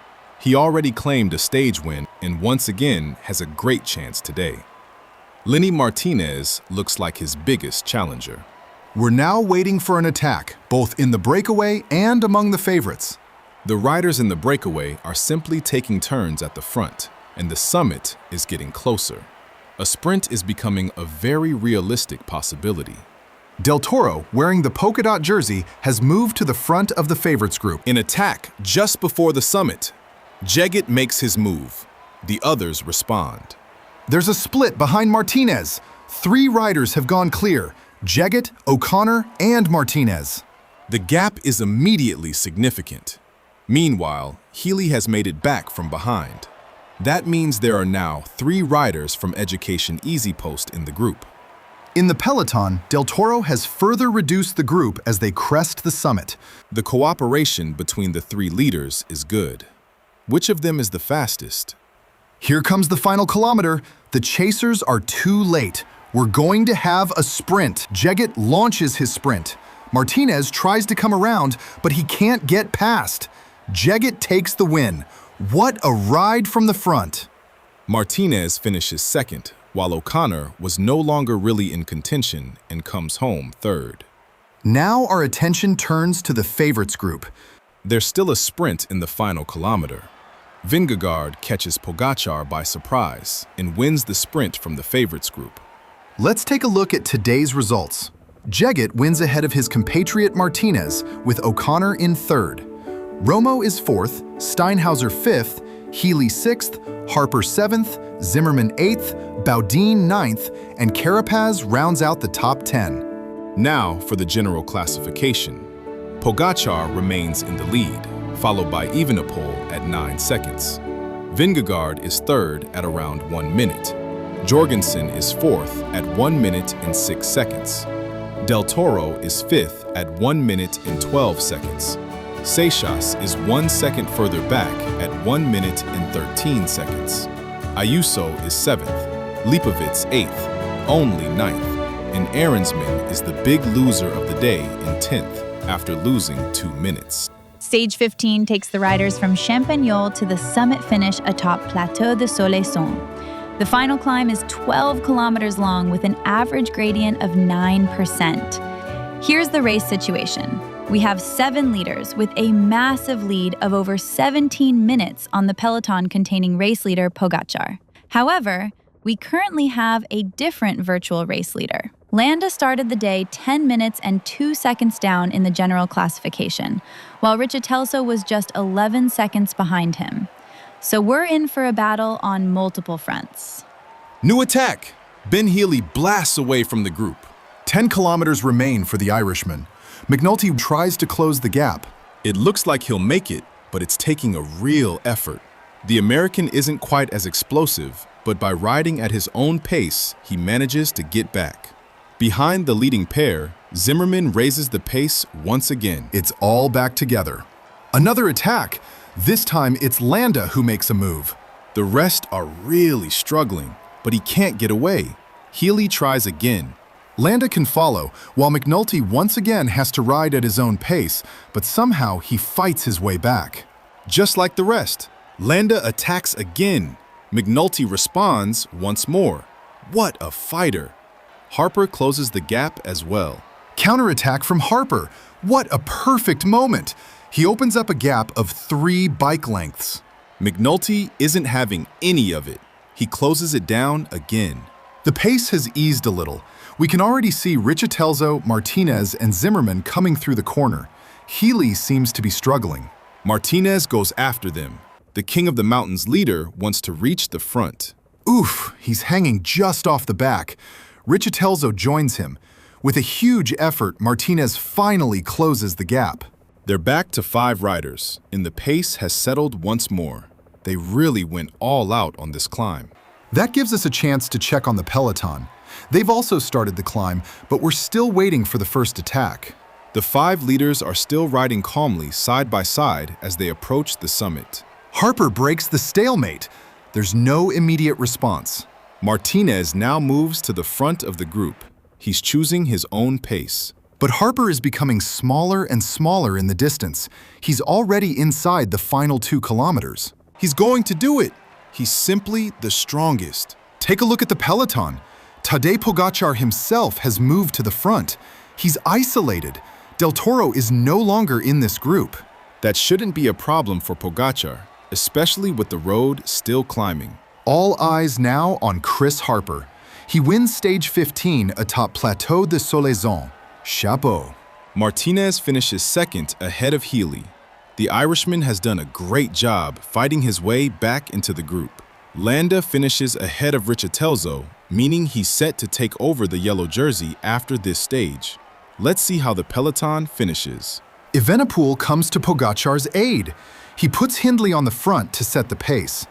A: He already claimed a stage win and once again has a great chance today. Lenny Martinez looks like his biggest challenger.
B: We're now waiting for an attack, both in the breakaway and among the favorites.
A: The riders in the breakaway are simply taking turns at the front, and the summit is getting closer. A sprint is becoming a very realistic possibility.
B: Del Toro, wearing the polka dot jersey, has moved to the front of the favorites group.
A: In attack just before the summit, Jeggett makes his move. The others respond.
B: There's a split behind Martinez. 3 riders have gone clear: Jeggett, O'Connor, and Martinez.
A: The gap is immediately significant. Meanwhile, Healy has made it back from behind. That means there are now 3 riders from Education Easy Post in the group.
B: In the peloton, Del Toro has further reduced the group as they crest the summit.
A: The cooperation between the 3 leaders is good. Which of them is the fastest?
B: Here comes the final kilometer. The chasers are too late. We're going to have a sprint. Jeggett launches his sprint. Martinez tries to come around, but he can't get past. Jeggett takes the win. What a ride from the front!
A: Martinez finishes second, while O'Connor was no longer really in contention and comes home third.
B: Now our attention turns to the favorites group.
A: There's still a sprint in the final kilometer. Vingegaard catches Pogačar by surprise and wins the sprint from the favorites group.
B: Let's take a look at today's results. Jeggett wins ahead of his compatriot Martinez, with O'Connor in third. Romo is fourth, Steinhauser fifth, Healy sixth, Harper seventh, Zimmerman eighth, Baudin ninth, and Carapaz rounds out the top 10.
A: Now for the general classification. Pogačar remains in the lead, followed by Evenepoel at 9 seconds. Vingegaard is third at around 1 minute. Jorgensen is fourth at 1 minute and 6 seconds. Del Toro is fifth at 1 minute and 12 seconds. Seixas is 1 second further back at 1 minute and 13 seconds. Ayuso is seventh, Lipovitz eighth, only ninth, and Ahrensman is the big loser of the day in 10th after losing 2 minutes.
C: Stage 15 takes the riders from Champagnol to the summit finish atop Plateau de Soleilson. The final climb is 12 kilometers long with an average gradient of 9%. Here's the race situation. We have 7 leaders with a massive lead of over 17 minutes on the peloton containing race leader Pogačar. However, we currently have a different virtual race leader. Landa started the day 10 minutes and 2 seconds down in the general classification, while Richitelso was just 11 seconds behind him. So we're in for a battle on multiple fronts.
A: New attack! Ben Healy blasts away from the group.
B: 10 kilometers remain for the Irishman. McNulty tries to close the gap.
A: It looks like he'll make it, but it's taking a real effort. The American isn't quite as explosive, but by riding at his own pace, he manages to get back. Behind the leading pair, Zimmerman raises the pace once again.
B: It's all back together. Another attack. This time it's Landa who makes a move.
A: The rest are really struggling, but he can't get away. Healy tries again.
B: Landa can follow, while McNulty once again has to ride at his own pace, but somehow he fights his way back.
A: Just like the rest, Landa attacks again. McNulty responds once more. What a fighter! Harper closes the gap as well.
B: Counterattack from Harper. What a perfect moment! He opens up a gap of 3 bike lengths.
A: McNulty isn't having any of it. He closes it down again.
B: The pace has eased a little. We can already see Richitelso, Martinez, and Zimmerman coming through the corner. Healy seems to be struggling.
A: Martinez goes after them. The King of the Mountains leader wants to reach the front.
B: Oof, he's hanging just off the back. Richitelso joins him. With a huge effort, Martinez finally closes the gap.
A: They're back to 5 riders, and the pace has settled once more. They really went all out on this climb.
B: That gives us a chance to check on the peloton. They've also started the climb, but we're still waiting for the first attack.
A: The 5 leaders are still riding calmly side by side as they approach the summit.
B: Harper breaks the stalemate. There's no immediate response.
A: Martinez now moves to the front of the group. He's choosing his own pace.
B: But Harper is becoming smaller and smaller in the distance. He's already inside the final 2 kilometers.
A: He's going to do it. He's simply the strongest.
B: Take a look at the peloton. Tadej Pogačar himself has moved to the front. He's isolated. Del Toro is no longer in this group.
A: That shouldn't be a problem for Pogačar, especially with the road still climbing.
B: All eyes now on Chris Harper. He wins stage 15 atop Plateau de Soleilson. Chapeau.
A: Martinez finishes second ahead of Healy. The Irishman has done a great job fighting his way back into the group. Landa finishes ahead of Richitelso, meaning he's set to take over the yellow jersey after this stage. Let's see how the peloton finishes.
B: Evenepoel comes to Pogačar's aid. He puts Hindley on the front to set the pace.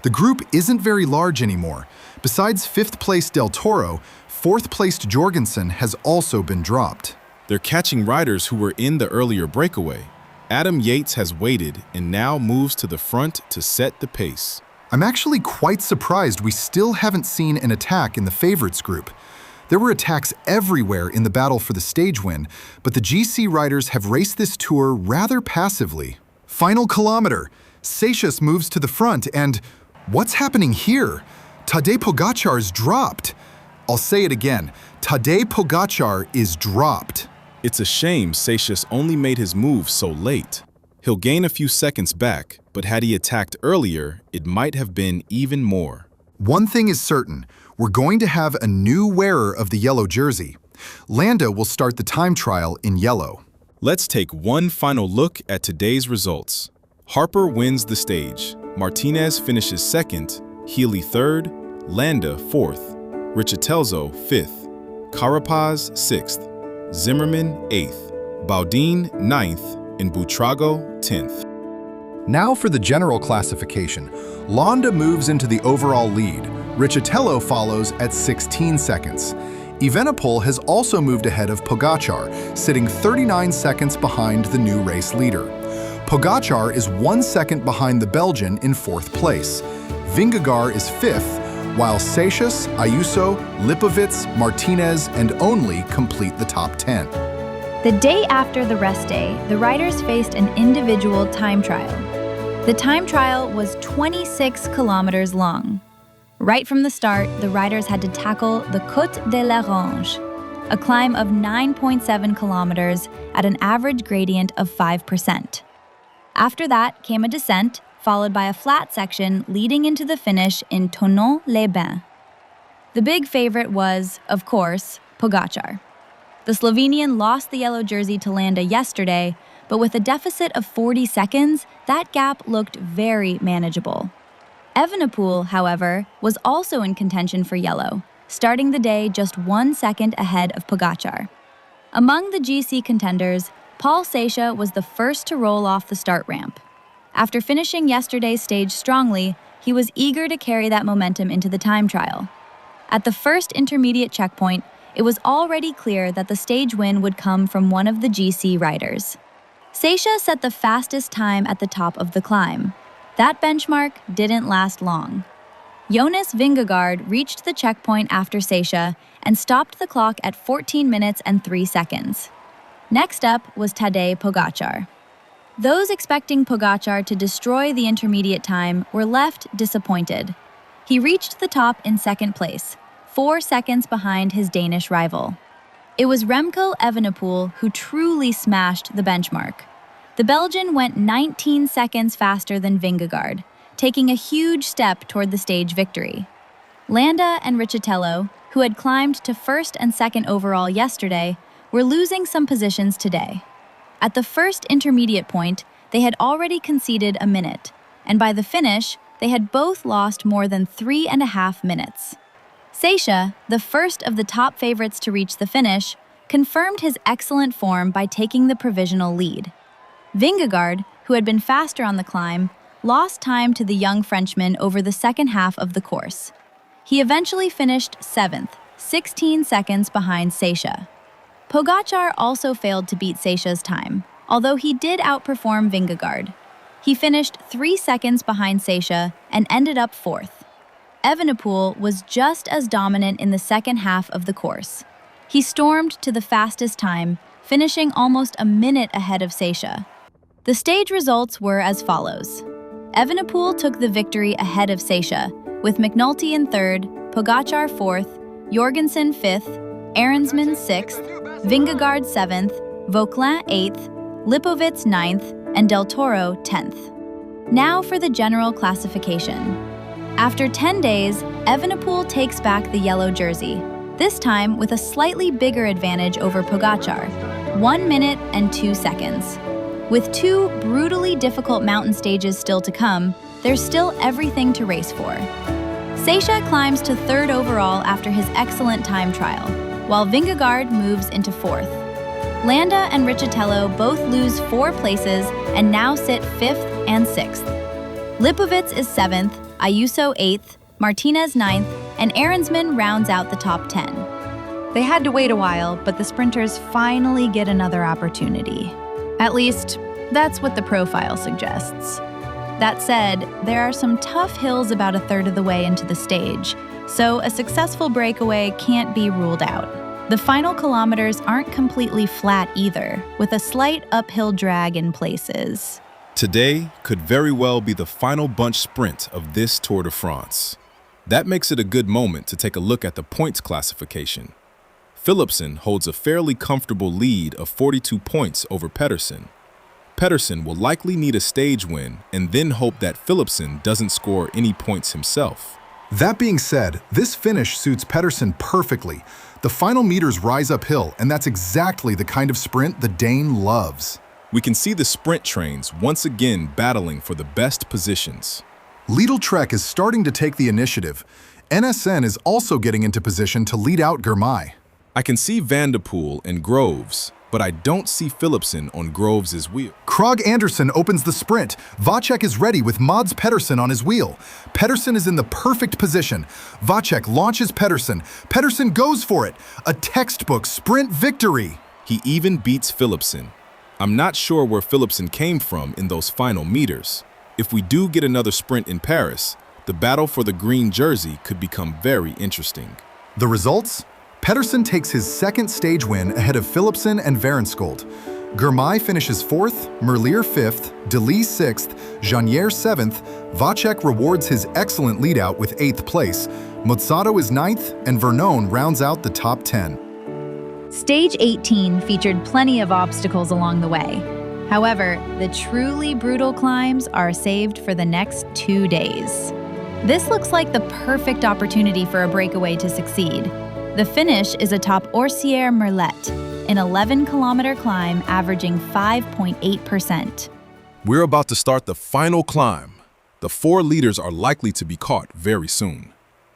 B: The group isn't very large anymore. Besides 5th place Del Toro, 4th placed Jorgensen has also been dropped.
A: They're catching riders who were in the earlier breakaway. Adam Yates has waited and now moves to the front to set the pace.
B: I'm actually quite surprised we still haven't seen an attack in the favorites group. There were attacks everywhere in the battle for the stage win, but the GC riders have raced this tour rather passively. Final kilometer. Seixas moves to the front and what's happening here? Tadej Pogacar's dropped. I'll say it again. Tadej Pogacar is dropped.
A: It's a shame Seixas only made his move so late. He'll gain a few seconds back, but had he attacked earlier, it might have been even more.
B: One thing is certain, we're going to have a new wearer of the yellow jersey. Landa will start the time trial in yellow.
A: Let's take one final look at today's results. Harper wins the stage. Martinez finishes second, Healy third, Landa fourth, Richitelzo fifth, Carapaz sixth, Zimmerman eighth, Baudin ninth, and Buitrago 10th.
B: Now for the general classification. Landa moves into the overall lead. Richitello follows at 16 seconds. Evenepoel has also moved ahead of Pogacar, sitting 39 seconds behind the new race leader. Pogacar is 1 second behind the Belgian in 4th place. Vingegaard is 5th, while Seixas, Ayuso, Lipovitz, Martinez, and Only complete the top 10.
C: The day after the rest day, the riders faced an individual time trial. The time trial was 26 kilometers long. Right from the start, the riders had to tackle the Côte de l'Orange, a climb of 9.7 kilometers at an average gradient of 5%. After that came a descent, followed by a flat section leading into the finish in Thonon-les-Bains. The big favorite was, of course, Pogacar. The Slovenian lost the yellow jersey to Landa yesterday, but with a deficit of 40 seconds, that gap looked very manageable. Evenepoel, however, was also in contention for yellow, starting the day just 1 second ahead of Pogacar. Among the GC contenders, Paul Seixas was the first to roll off the start ramp. After finishing yesterday's stage strongly, he was eager to carry that momentum into the time trial. At the first intermediate checkpoint, it was already clear that the stage win would come from one of the GC riders. Seixas set the fastest time at the top of the climb. That benchmark didn't last long. Jonas Vingegaard reached the checkpoint after Seixas and stopped the clock at 14 minutes and 3 seconds. Next up was Tadej Pogacar. Those expecting Pogacar to destroy the intermediate time were left disappointed. He reached the top in second place, 4 seconds behind his Danish rival. It was Remco Evenepoel who truly smashed the benchmark. The Belgian went 19 seconds faster than Vingegaard, taking a huge step toward the stage victory. Landa and Richitello, who had climbed to first and second overall yesterday, were losing some positions today. At the first intermediate point, they had already conceded a minute, and by the finish, they had both lost more than 3.5 minutes. Seixas, the first of the top favorites to reach the finish, confirmed his excellent form by taking the provisional lead. Vingegaard, who had been faster on the climb, lost time to the young Frenchman over the second half of the course. He eventually finished 7th, 16 seconds behind Seixas. Pogacar also failed to beat Seixas' time, although he did outperform Vingegaard. He finished 3 seconds behind Seixas and ended up 4th. Evenepoel was just as dominant in the second half of the course. He stormed to the fastest time, finishing almost a minute ahead of Seixas. The stage results were as follows. Evenepoel took the victory ahead of Seixas, with McNulty in 3rd, Pogacar 4th, Jorgensen 5th, Ahrensman 6th, Vingegaard 7th, Vauquelin 8th, Lipovitz 9th, and Del Toro 10th. Now for the general classification. After 10 days, Evenepoel takes back the yellow jersey, this time with a slightly bigger advantage over Pogacar, 1 minute and 2 seconds. With 2 brutally difficult mountain stages still to come, there's still everything to race for. Seixas climbs to 3rd overall after his excellent time trial, while Vingegaard moves into 4th. Landa and Richitello both lose 4 places and now sit 5th and 6th. Lipovitz is 7th, Ayuso 8th, Martinez 9th, and Ahrensman rounds out the top 10. They had to wait a while, but the sprinters finally get another opportunity. At least, that's what the profile suggests. That said, there are some tough hills about a third of the way into the stage, so a successful breakaway can't be ruled out. The final kilometers aren't completely flat either, with a slight uphill drag in places.
A: Today could very well be the final bunch sprint of this Tour de France. That makes it a good moment to take a look at the points classification. Philipsen holds a fairly comfortable lead of 42 points over Pedersen. Pedersen will likely need a stage win and then hope that Philipsen doesn't score any points himself.
B: That being said, this finish suits Pedersen perfectly. The final meters rise uphill, and that's exactly the kind of sprint the Dane loves.
A: We can see the sprint trains once again battling for the best positions.
B: Lidl Trek is starting to take the initiative. NSN is also getting into position to lead out Girmay.
A: I can see Van de Poel and Groves, but I don't see Philipsen on Groves' wheel.
B: Krog Andersen opens the sprint. Vacek is ready with Mads Pedersen on his wheel. Pedersen is in the perfect position. Vacek launches Pedersen. Pedersen goes for it. A textbook sprint victory.
A: He even beats Philipsen. I'm not sure where Philipsen came from in those final meters. If we do get another sprint in Paris, the battle for the green jersey could become very interesting.
B: The results? Pedersen takes his second stage win ahead of Philipsen and Varenskold. Girmay finishes 4th, Merlier 5th, Delis 6th, Janier 7th, Vacek rewards his excellent leadout with 8th place, Mozzato is 9th, and Vernon rounds out the top 10.
C: Stage 18 featured plenty of obstacles along the way. However, the truly brutal climbs are saved for the next 2 days. This looks like the perfect opportunity for a breakaway to succeed. The finish is atop Orsières Merlet, an 11-kilometer climb averaging 5.8%.
A: We're about to start the final climb. The 4 leaders are likely to be caught very soon.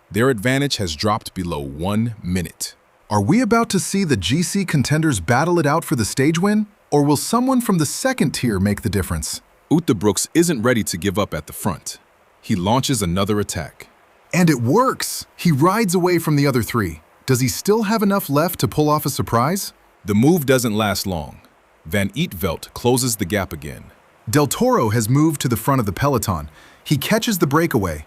A: Their advantage has dropped below 1 minute.
B: Are we about to see the GC contenders battle it out for the stage win? Or will someone from the second tier make the difference?
A: Utebrooks isn't ready to give up at the front. He launches another attack.
B: And it works! He rides away from the other 3. Does he still have enough left to pull off a surprise?
A: The move doesn't last long. Van Eetvelt closes the gap again.
B: Del Toro has moved to the front of the peloton. He catches the breakaway.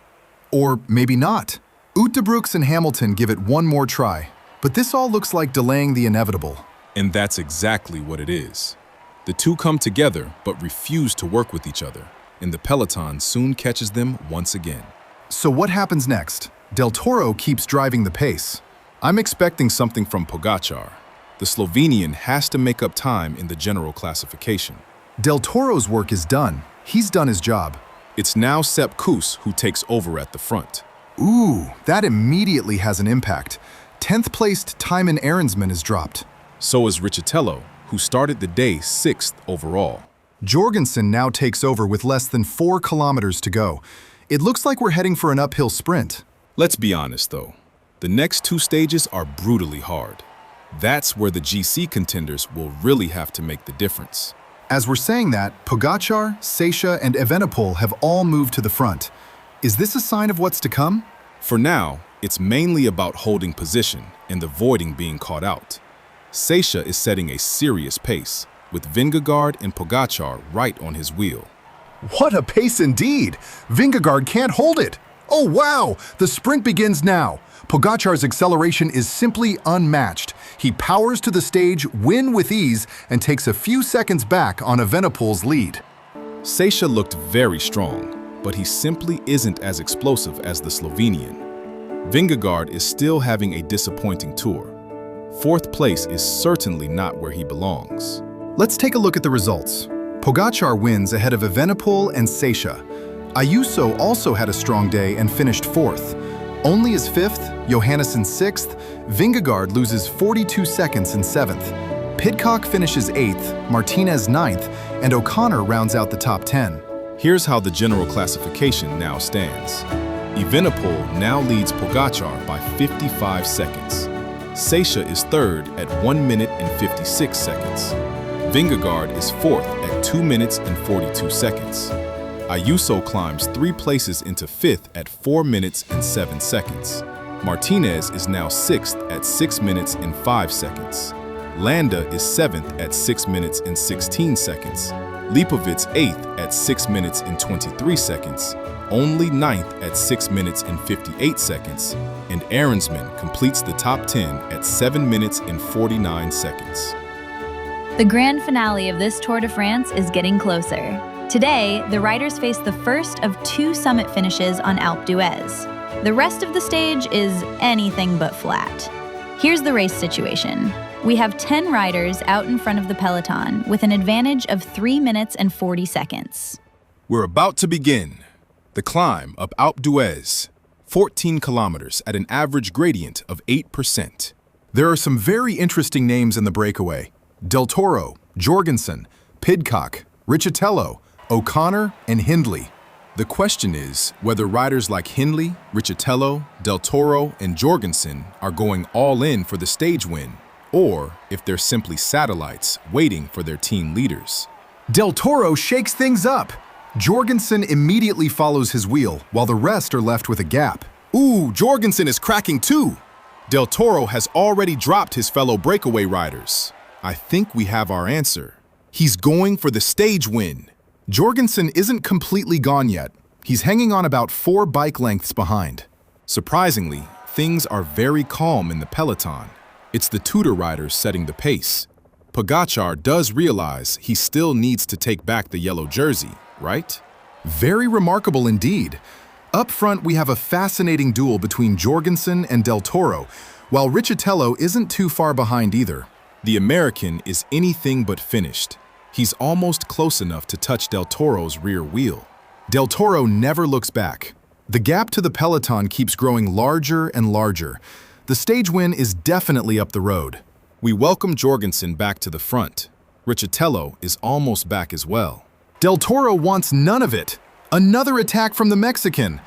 B: Or maybe not. Utebrooks and Hamilton give it one more try. But this all looks like delaying the inevitable.
A: And that's exactly what it is. The two come together but refuse to work with each other, and the peloton soon catches them once again.
B: So what happens next? Del Toro keeps driving the pace.
A: I'm expecting something from Pogačar. The Slovenian has to make up time in the general classification.
B: Del Toro's work is done. He's done his job.
A: It's now Sepp Kuss who takes over at the front.
B: Ooh, that immediately has an impact. 10th placed Tymon Ahrensman is dropped.
A: So is Riccitello, who started the day 6th overall.
B: Jorgensen now takes over with less than 4 kilometers to go. It looks like we're heading for an uphill sprint.
A: Let's be honest though, the next 2 stages are brutally hard. That's where the GC contenders will really have to make the difference.
B: As we're saying that, Pogačar, Seiša, and Evenepoel have all moved to the front. Is this a sign of what's to come?
A: For now, it's mainly about holding position and avoiding being caught out. Seiša is setting a serious pace, with Vingegaard and Pogačar right on his wheel.
B: What a pace indeed! Vingegaard can't hold it! Oh wow! The sprint begins now! Pogačar's acceleration is simply unmatched. He powers to the stage, win with ease, and takes a few seconds back on Evenepoel's lead.
A: Seiša looked very strong, but he simply isn't as explosive as the Slovenian. Vingegaard is still having a disappointing tour. 4th place is certainly not where he belongs.
B: Let's take a look at the results. Pogačar wins ahead of Evenepoel and Seiša. Ayuso also had a strong day and finished 4th. Only is 5th, Johannesson 6th, Vingegaard loses 42 seconds in 7th. Pidcock finishes 8th, Martinez 9th, and O'Connor rounds out the top 10.
A: Here's how the general classification now stands. Evenepoel now leads Pogačar by 55 seconds. Seiša is 3rd at 1 minute and 56 seconds. Vingegaard is 4th at 2 minutes and 42 seconds. Ayuso climbs 3 places into 5th at 4 minutes and 7 seconds. Martinez is now 6th at 6 minutes and 5 seconds. Landa is 7th at 6 minutes and 16 seconds. Lipovitz 8th at 6 minutes and 23 seconds. Only 9th at 6 minutes and 58 seconds, and Ahrensman completes the top 10 at 7 minutes and 49 seconds.
C: The grand finale of this Tour de France is getting closer. Today, the riders face the first of 2 summit finishes on Alpe d'Huez. The rest of the stage is anything but flat. Here's the race situation. We have 10 riders out in front of the peloton with an advantage of 3 minutes and 40 seconds.
A: We're about to begin. The climb up Alpe d'Huez, 14 kilometers at an average gradient of 8%.
B: There are some very interesting names in the breakaway. Del Toro, Jorgensen, Pidcock, Riccitello, O'Connor, and Hindley.
A: The question is whether riders like Hindley, Riccitello, Del Toro, and Jorgensen are going all in for the stage win, or if they're simply satellites waiting for their team leaders.
B: Del Toro shakes things up. Jorgensen immediately follows his wheel, while the rest are left with a gap.
A: Ooh, Jorgensen is cracking too! Del Toro has already dropped his fellow breakaway riders. I think we have our answer. He's going for the stage win.
B: Jorgensen isn't completely gone yet. He's hanging on about 4 bike lengths behind.
A: Surprisingly, things are very calm in the peloton. It's the Tudor riders setting the pace. Pogačar does realize he still needs to take back the yellow jersey, right?
B: Very remarkable indeed. Up front, we have a fascinating duel between Jorgensen and Del Toro, while Riccitello isn't too far behind either.
A: The American is anything but finished. He's almost close enough to touch Del Toro's rear wheel.
B: Del Toro never looks back. The gap to the peloton keeps growing larger and larger. The stage win is definitely up the road.
A: We welcome Jorgensen back to the front. Riccitello is almost back as well.
B: Del Toro wants none of it. Another attack from the Mexican.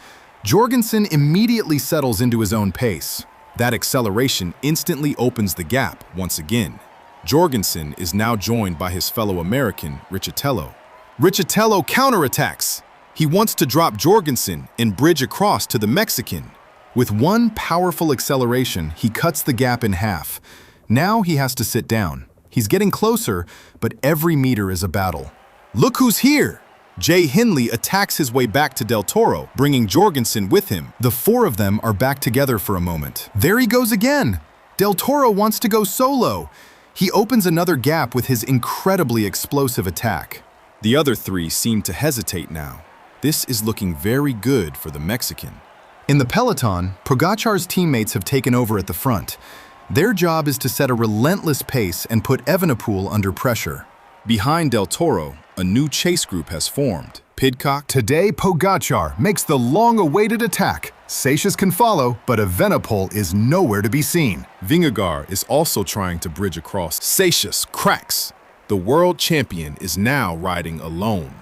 B: Jorgensen immediately settles into his own pace.
A: That acceleration instantly opens the gap once again. Jorgensen is now joined by his fellow American, Riccitello. Riccitello counterattacks. He wants to drop Jorgensen and bridge across to the Mexican.
B: With one powerful acceleration, he cuts the gap in half. Now he has to sit down. He's getting closer, but every meter is a battle.
A: Look who's here! Jay Hindley attacks his way back to Del Toro, bringing Jorgensen with him.
B: The 4 of them are back together for a moment. There he goes again! Del Toro wants to go solo. He opens another gap with his incredibly explosive attack.
A: The other 3 seem to hesitate now. This is looking very good for the Mexican.
B: In the peloton, Pogačar's teammates have taken over at the front. Their job is to set a relentless pace and put Evenepoel under pressure.
A: Behind Del Toro, a new chase group has formed. Pidcock.
B: Today, Pogačar makes the long-awaited attack. Seixas can follow, but Evenepoel is nowhere to be seen.
A: Vingegaard is also trying to bridge across. Seixas cracks. The world champion is now riding alone.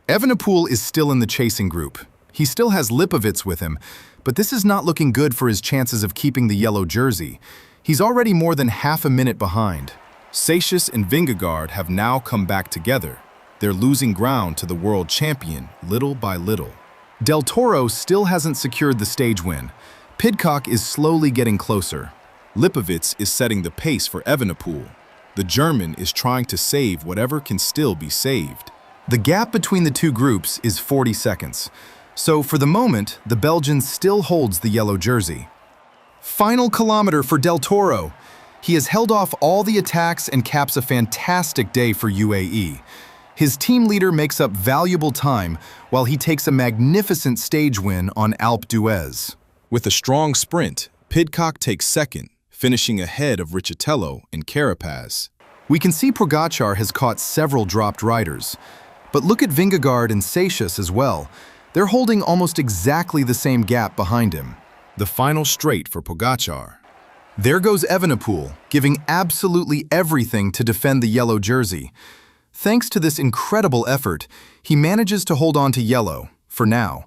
B: Evenepoel is still in the chasing group. He still has Lipovitz with him, but this is not looking good for his chances of keeping the yellow jersey. He's already more than half a minute behind.
A: Seixas and Vingegaard have now come back together. They're losing ground to the world champion little by little.
B: Del Toro still hasn't secured the stage win. Pidcock is slowly getting closer.
A: Lipovitz is setting the pace for Evenepoel. The German is trying to save whatever can still be saved.
B: The gap between the 2 groups is 40 seconds. So for the moment, the Belgian still holds the yellow jersey. Final kilometer for Del Toro. He has held off all the attacks and caps a fantastic day for UAE. His team leader makes up valuable time while he takes a magnificent stage win on Alpe d'Huez.
A: With a strong sprint, Pidcock takes second, finishing ahead of Riccitello and Carapaz.
B: We can see Pogačar has caught several dropped riders. But look at Vingegaard and Seixas as well. They're holding almost exactly the same gap behind him.
A: The final straight for Pogačar.
B: There goes Evenepoel, giving absolutely everything to defend the yellow jersey. Thanks to this incredible effort, he manages to hold on to yellow, for now.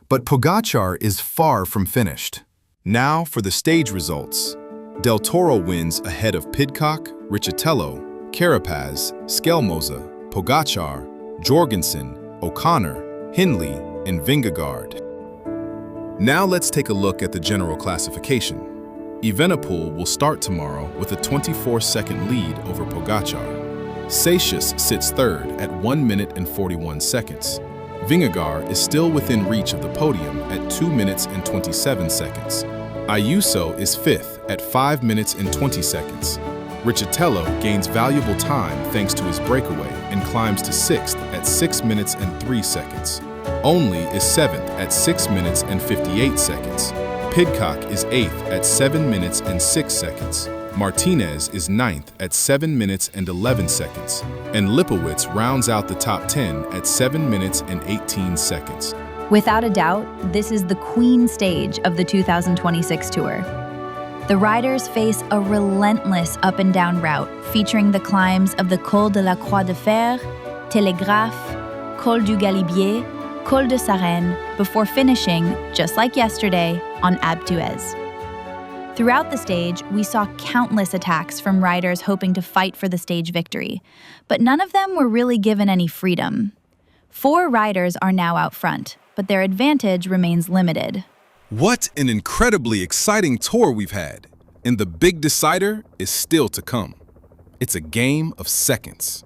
B: But Pogačar is far from finished.
A: Now for the stage results. Del Toro wins ahead of Pidcock, Riccitello, Carapaz, Skelmoza, Pogačar, Jorgensen, O'Connor, Hindley, and Vingegaard. Now let's take a look at the general classification. Evenepoel will start tomorrow with a 24-second lead over Pogačar. Seixas sits third at 1 minute and 41 seconds. Vingegaard is still within reach of the podium at 2 minutes and 27 seconds. Ayuso is fifth at 5 minutes and 20 seconds. Riccitello gains valuable time thanks to his breakaway and climbs to sixth at at 6 minutes and 3 seconds. Only is 7th at 6 minutes and 58 seconds. Pidcock is 8th at 7 minutes and 6 seconds. Martinez is 9th at 7 minutes and 11 seconds. And Lipowitz rounds out the top 10 at 7 minutes and 18 seconds.
C: Without a doubt, this is the queen stage of the 2026 Tour. The riders face a relentless up-and-down route featuring the climbs of the Col de la Croix de Fer, Télégraphe, Col du Galibier, Col de Sarenne, before finishing, just like yesterday, on Alpe d'Huez. Throughout the stage, we saw countless attacks from riders hoping to fight for the stage victory, but none of them were really given any freedom. 4 riders are now out front, but their advantage remains limited.
A: What an incredibly exciting tour we've had, and the big decider is still to come. It's a game of seconds.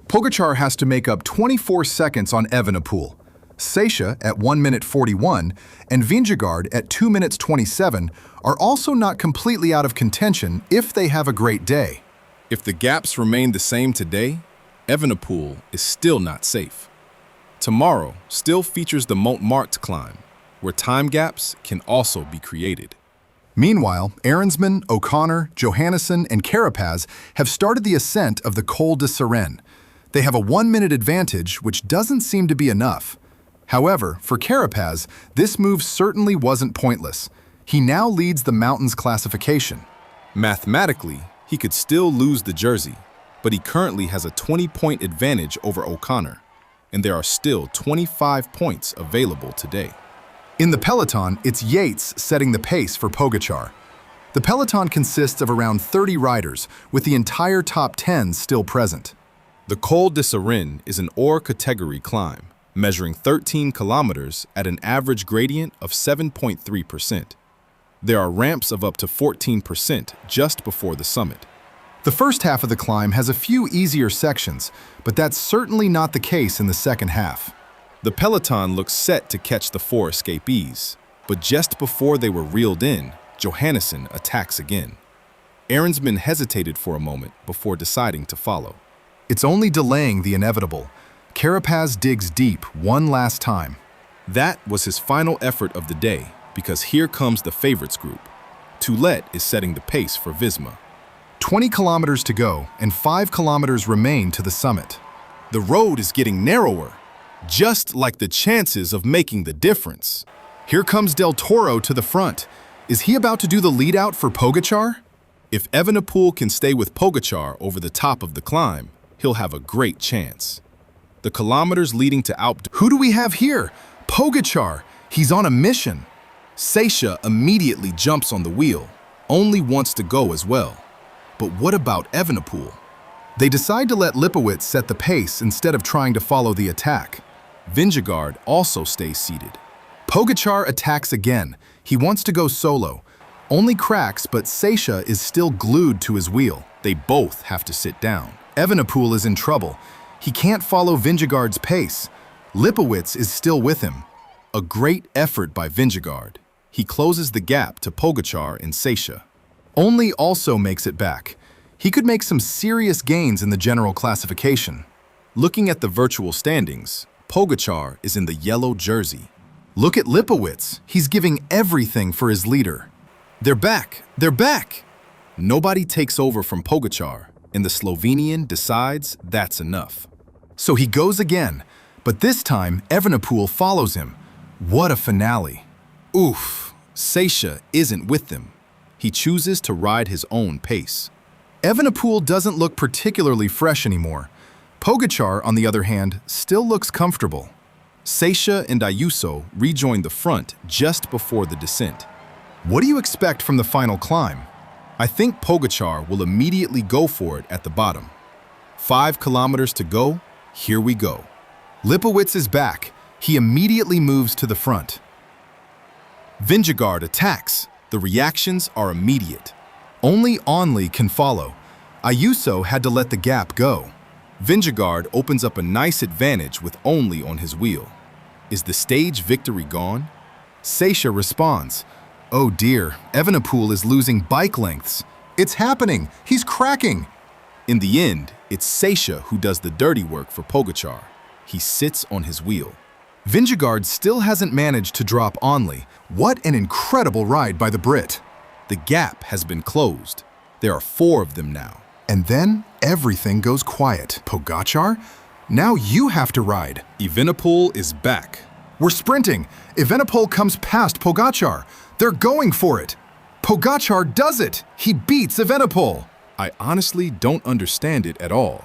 B: Pogačar has to make up 24 seconds on Evenepoel. Seicha at 1 minute 41 and Vingegaard at 2 minutes 27 are also not completely out of contention if they have a great day.
A: If the gaps remain the same today, Evenepoel is still not safe. Tomorrow still features the Montmartre climb, where time gaps can also be created.
B: Meanwhile, Aaronsman, O'Connor, Johannesson, and Carapaz have started the ascent of the Col de Sarenne. They have a 1-minute advantage, which doesn't seem to be enough. However, for Carapaz, this move certainly wasn't pointless. He now leads the mountains classification.
A: Mathematically, he could still lose the jersey, but he currently has a 20-point advantage over O'Connor, and there are still 25 points available today.
B: In the peloton, it's Yates setting the pace for Pogačar. The peloton consists of around 30 riders, with the entire top 10 still present.
A: The Col de Sarenne is an ore category climb, measuring 13 kilometers at an average gradient of 7.3%. There are ramps of up to 14% just before the summit.
B: The first half of the climb has a few easier sections, but that's certainly not the case in the second half.
A: The peloton looks set to catch the 4 escapees, but just before they were reeled in, Johannesson attacks again. Aaronsman hesitated for a moment before deciding to follow.
B: It's only delaying the inevitable. Carapaz digs deep one last time.
A: That was his final effort of the day, because here comes the favorites group. Toulet is setting the pace for Visma.
B: 20 kilometers to go, and 5 kilometers remain to the summit.
A: The road is getting narrower, just like the chances of making the difference.
B: Here comes Del Toro to the front. Is he about to do the lead out for Pogačar?
A: If Evenepoel can stay with Pogačar over the top of the climb, he'll have a great chance. The kilometers leading to Alpe.
B: Who do we have here? Pogačar. He's on a mission.
A: Seicha immediately jumps on the wheel, only wants to go as well. But what about Evenepoel?
B: They decide to let Lipowitz set the pace instead of trying to follow the attack.
A: Vingegaard also stays seated.
B: Pogačar attacks again. He wants to go solo. Only cracks, but Seicha is still glued to his wheel.
A: They both have to sit down.
B: Evenepoel is in trouble. He can't follow Vingegaard's pace. Lipowitz is still with him.
A: A great effort by Vingegaard. He closes the gap to Pogačar and Seicha.
B: Only also makes it back. He could make some serious gains in the general classification.
A: Looking at the virtual standings, Pogačar is in the yellow jersey.
B: Look at Lipowitz. He's giving everything for his leader.
A: They're back! They're back! Nobody takes over from Pogačar, and the Slovenian decides that's enough.
B: So he goes again, but this time Evenepoel follows him. What a finale.
A: Oof, Seicha isn't with them. He chooses to ride his own pace.
B: Evenepoel doesn't look particularly fresh anymore. Pogačar, on the other hand, still looks comfortable.
A: Seicha and Ayuso rejoin the front just before the descent.
B: What do you expect from the final climb?
A: I think Pogačar will immediately go for it at the bottom. 5 kilometers to go, here we go.
B: Lipowitz is back. He immediately moves to the front.
A: Vingegaard attacks. The reactions are immediate.
B: Only Onley can follow. Ayuso had to let the gap go.
A: Vingegaard opens up a nice advantage with Onley on his wheel. Is the stage victory gone?
B: Seicha responds. Oh dear, Evenepoel is losing bike lengths. It's happening. He's cracking.
A: In the end, it's Seicha who does the dirty work for Pogačar. He sits on his wheel.
B: Vingegaard still hasn't managed to drop Onley. What an incredible ride by the Brit.
A: The gap has been closed. There are 4 of them now.
B: And then everything goes quiet. Pogačar? Now you have to ride.
A: Evenepoel is back.
B: We're sprinting. Evenepoel comes past Pogačar. They're going for it. Pogačar does it. He beats Evenepoel.
A: I honestly don't understand it at all.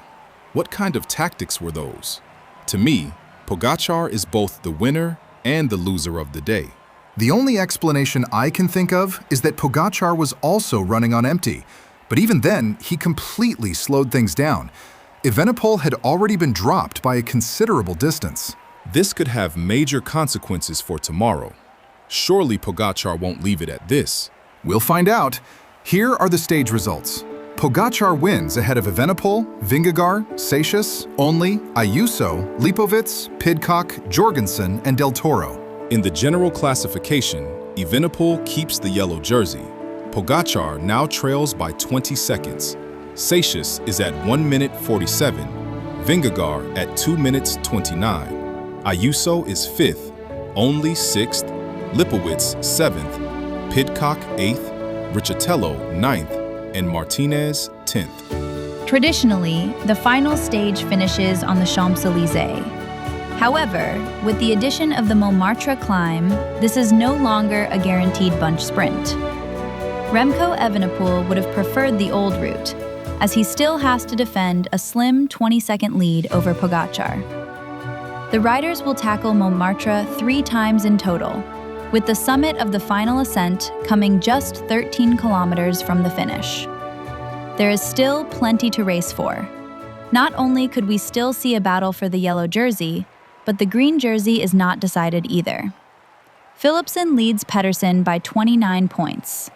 A: What kind of tactics were those? To me, Pogačar is both the winner and the loser of the day.
B: The only explanation I can think of is that Pogačar was also running on empty. But even then, he completely slowed things down. Evenepoel had already been dropped by a considerable distance.
A: This could have major consequences for tomorrow. Surely Pogačar won't leave it at this.
B: We'll find out. Here are the stage results. Pogačar wins ahead of Evenepoel, Vingegaard, Seixas, Onley, Ayuso, Lipovic, Pidcock, Jorgensen, and Del Toro.
A: In the general classification, Evenepoel keeps the yellow jersey. Pogačar now trails by 20 seconds. Seixas is at 1 minute 47, Vingegaard at 2 minutes 29. Ayuso is 5th, Onley 6th, Lipovic 7th, Pidcock 8th, Riccitello 9th, and Martinez 10th.
C: Traditionally, the final stage finishes on the Champs-Élysées. However, with the addition of the Montmartre climb, this is no longer a guaranteed bunch sprint. Remco Evenepoel would have preferred the old route, as he still has to defend a slim 20-second lead over Pogačar. The riders will tackle Montmartre 3 times in total, with the summit of the final ascent coming just 13 kilometers from the finish. There is still plenty to race for. Not only could we still see a battle for the yellow jersey, but the green jersey is not decided either. Philipsen leads Pedersen by 29 points.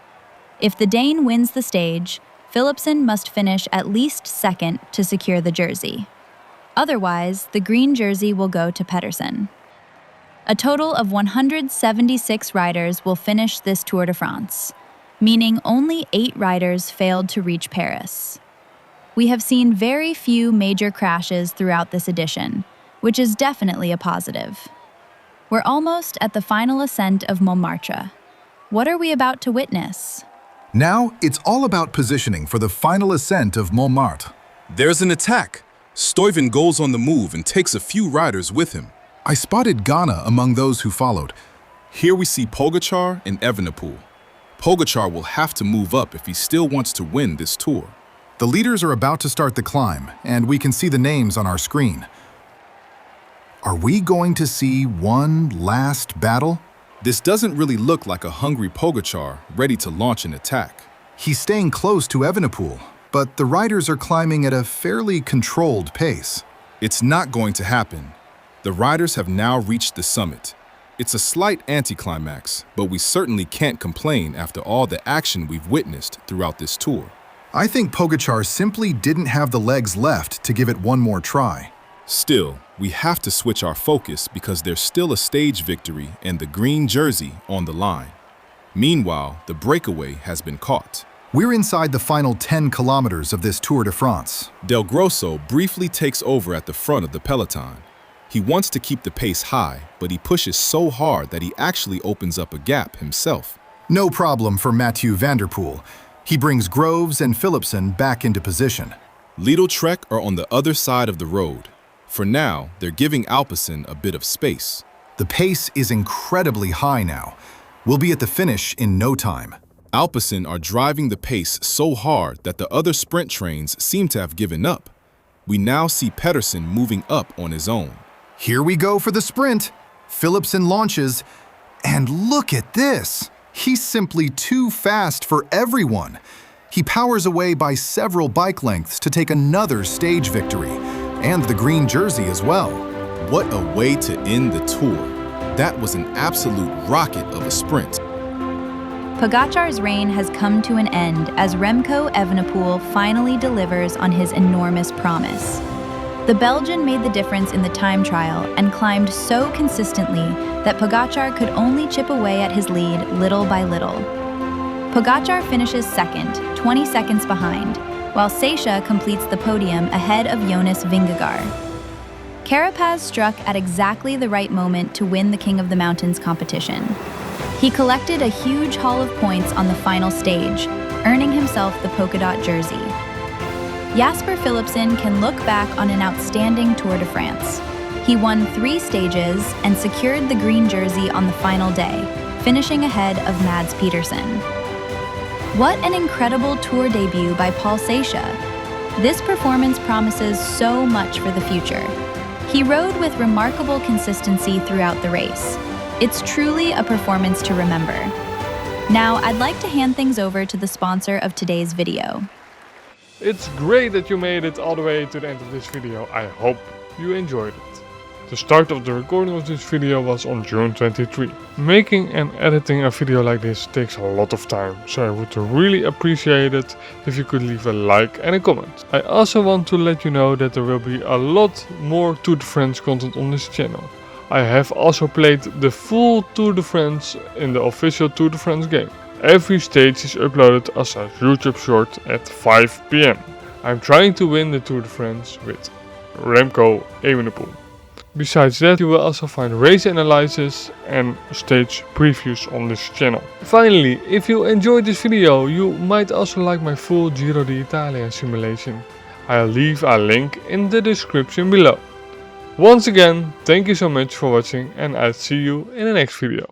C: If the Dane wins the stage, Philipsen must finish at least second to secure the jersey. Otherwise, the green jersey will go to Pedersen. A total of 176 riders will finish this Tour de France, meaning only 8 riders failed to reach Paris. We have seen very few major crashes throughout this edition, which is definitely a positive. We're almost at the final ascent of Montmartre. What are we about to witness?
B: Now, it's all about positioning for the final ascent of Montmartre.
A: There's an attack. Stuyven goes on the move and takes a few riders with him.
B: I spotted Ghana among those who followed.
A: Here we see Pogačar and Evenepoel. Pogačar will have to move up if he still wants to win this tour.
B: The leaders are about to start the climb, and we can see the names on our screen. Are we going to see one last battle?
A: This doesn't really look like a hungry Pogačar ready to launch an attack.
B: He's staying close to Evenepoel, but the riders are climbing at a fairly controlled pace.
A: It's not going to happen. The riders have now reached the summit. It's a slight anticlimax, but we certainly can't complain after all the action we've witnessed throughout this tour.
B: I think Pogačar simply didn't have the legs left to give it one more try.
A: Still, we have to switch our focus because there's still a stage victory and the green jersey on the line. Meanwhile, the breakaway has been caught.
B: We're inside the final 10 kilometers of this Tour de France.
A: Del Grosso briefly takes over at the front of the peloton. He wants to keep the pace high, but he pushes so hard that he actually opens up a gap himself.
B: No problem for Mathieu van der Poel. He brings Groves and Philipsen back into position.
A: Lidl Trek are on the other side of the road. For now, they're giving Alpecin a bit of space.
B: The pace is incredibly high now. We'll be at the finish in no time.
A: Alpecin are driving the pace so hard that the other sprint trains seem to have given up. We now see Pedersen moving up on his own.
B: Here we go for the sprint. Philipsen launches, and look at this. He's simply too fast for everyone. He powers away by several bike lengths to take another stage victory, and the green jersey as well.
A: What a way to end the tour. That was an absolute rocket of a sprint.
C: Pogačar's reign has come to an end as Remco Evenepoel finally delivers on his enormous promise. The Belgian made the difference in the time trial and climbed so consistently that Pogačar could only chip away at his lead little by little. Pogačar finishes second, 20 seconds behind, while Seixas completes the podium ahead of Jonas Vingegaard. Carapaz struck at exactly the right moment to win the King of the Mountains competition. He collected a huge haul of points on the final stage, earning himself the polka dot jersey. Jasper Philipsen can look back on an outstanding Tour de France. He won 3 stages and secured the green jersey on the final day, finishing ahead of Mads Pedersen. What an incredible Tour debut by Paul Seicha! This performance promises so much for the future. He rode with remarkable consistency throughout the race. It's truly a performance to remember. Now, I'd like to hand things over to the sponsor of today's video.
D: It's great that you made it all the way to the end of this video. I hope you enjoyed it. The start of the recording of this video was on June 23. Making and editing a video like this takes a lot of time, so I would really appreciate it if you could leave a like and a comment. I also want to let you know that there will be a lot more Tour de France content on this channel. I have also played the full Tour de France in the official Tour de France game. Every stage is uploaded as a YouTube short at 5 PM. I'm trying to win the Tour de France with Remco Evenepoel. Besides that, you will also find race analysis and stage previews on this channel. Finally, if you enjoyed this video, you might also like my full Giro d'Italia simulation. I'll leave a link in the description below. Once again, thank you so much for watching and I'll see you in the next video.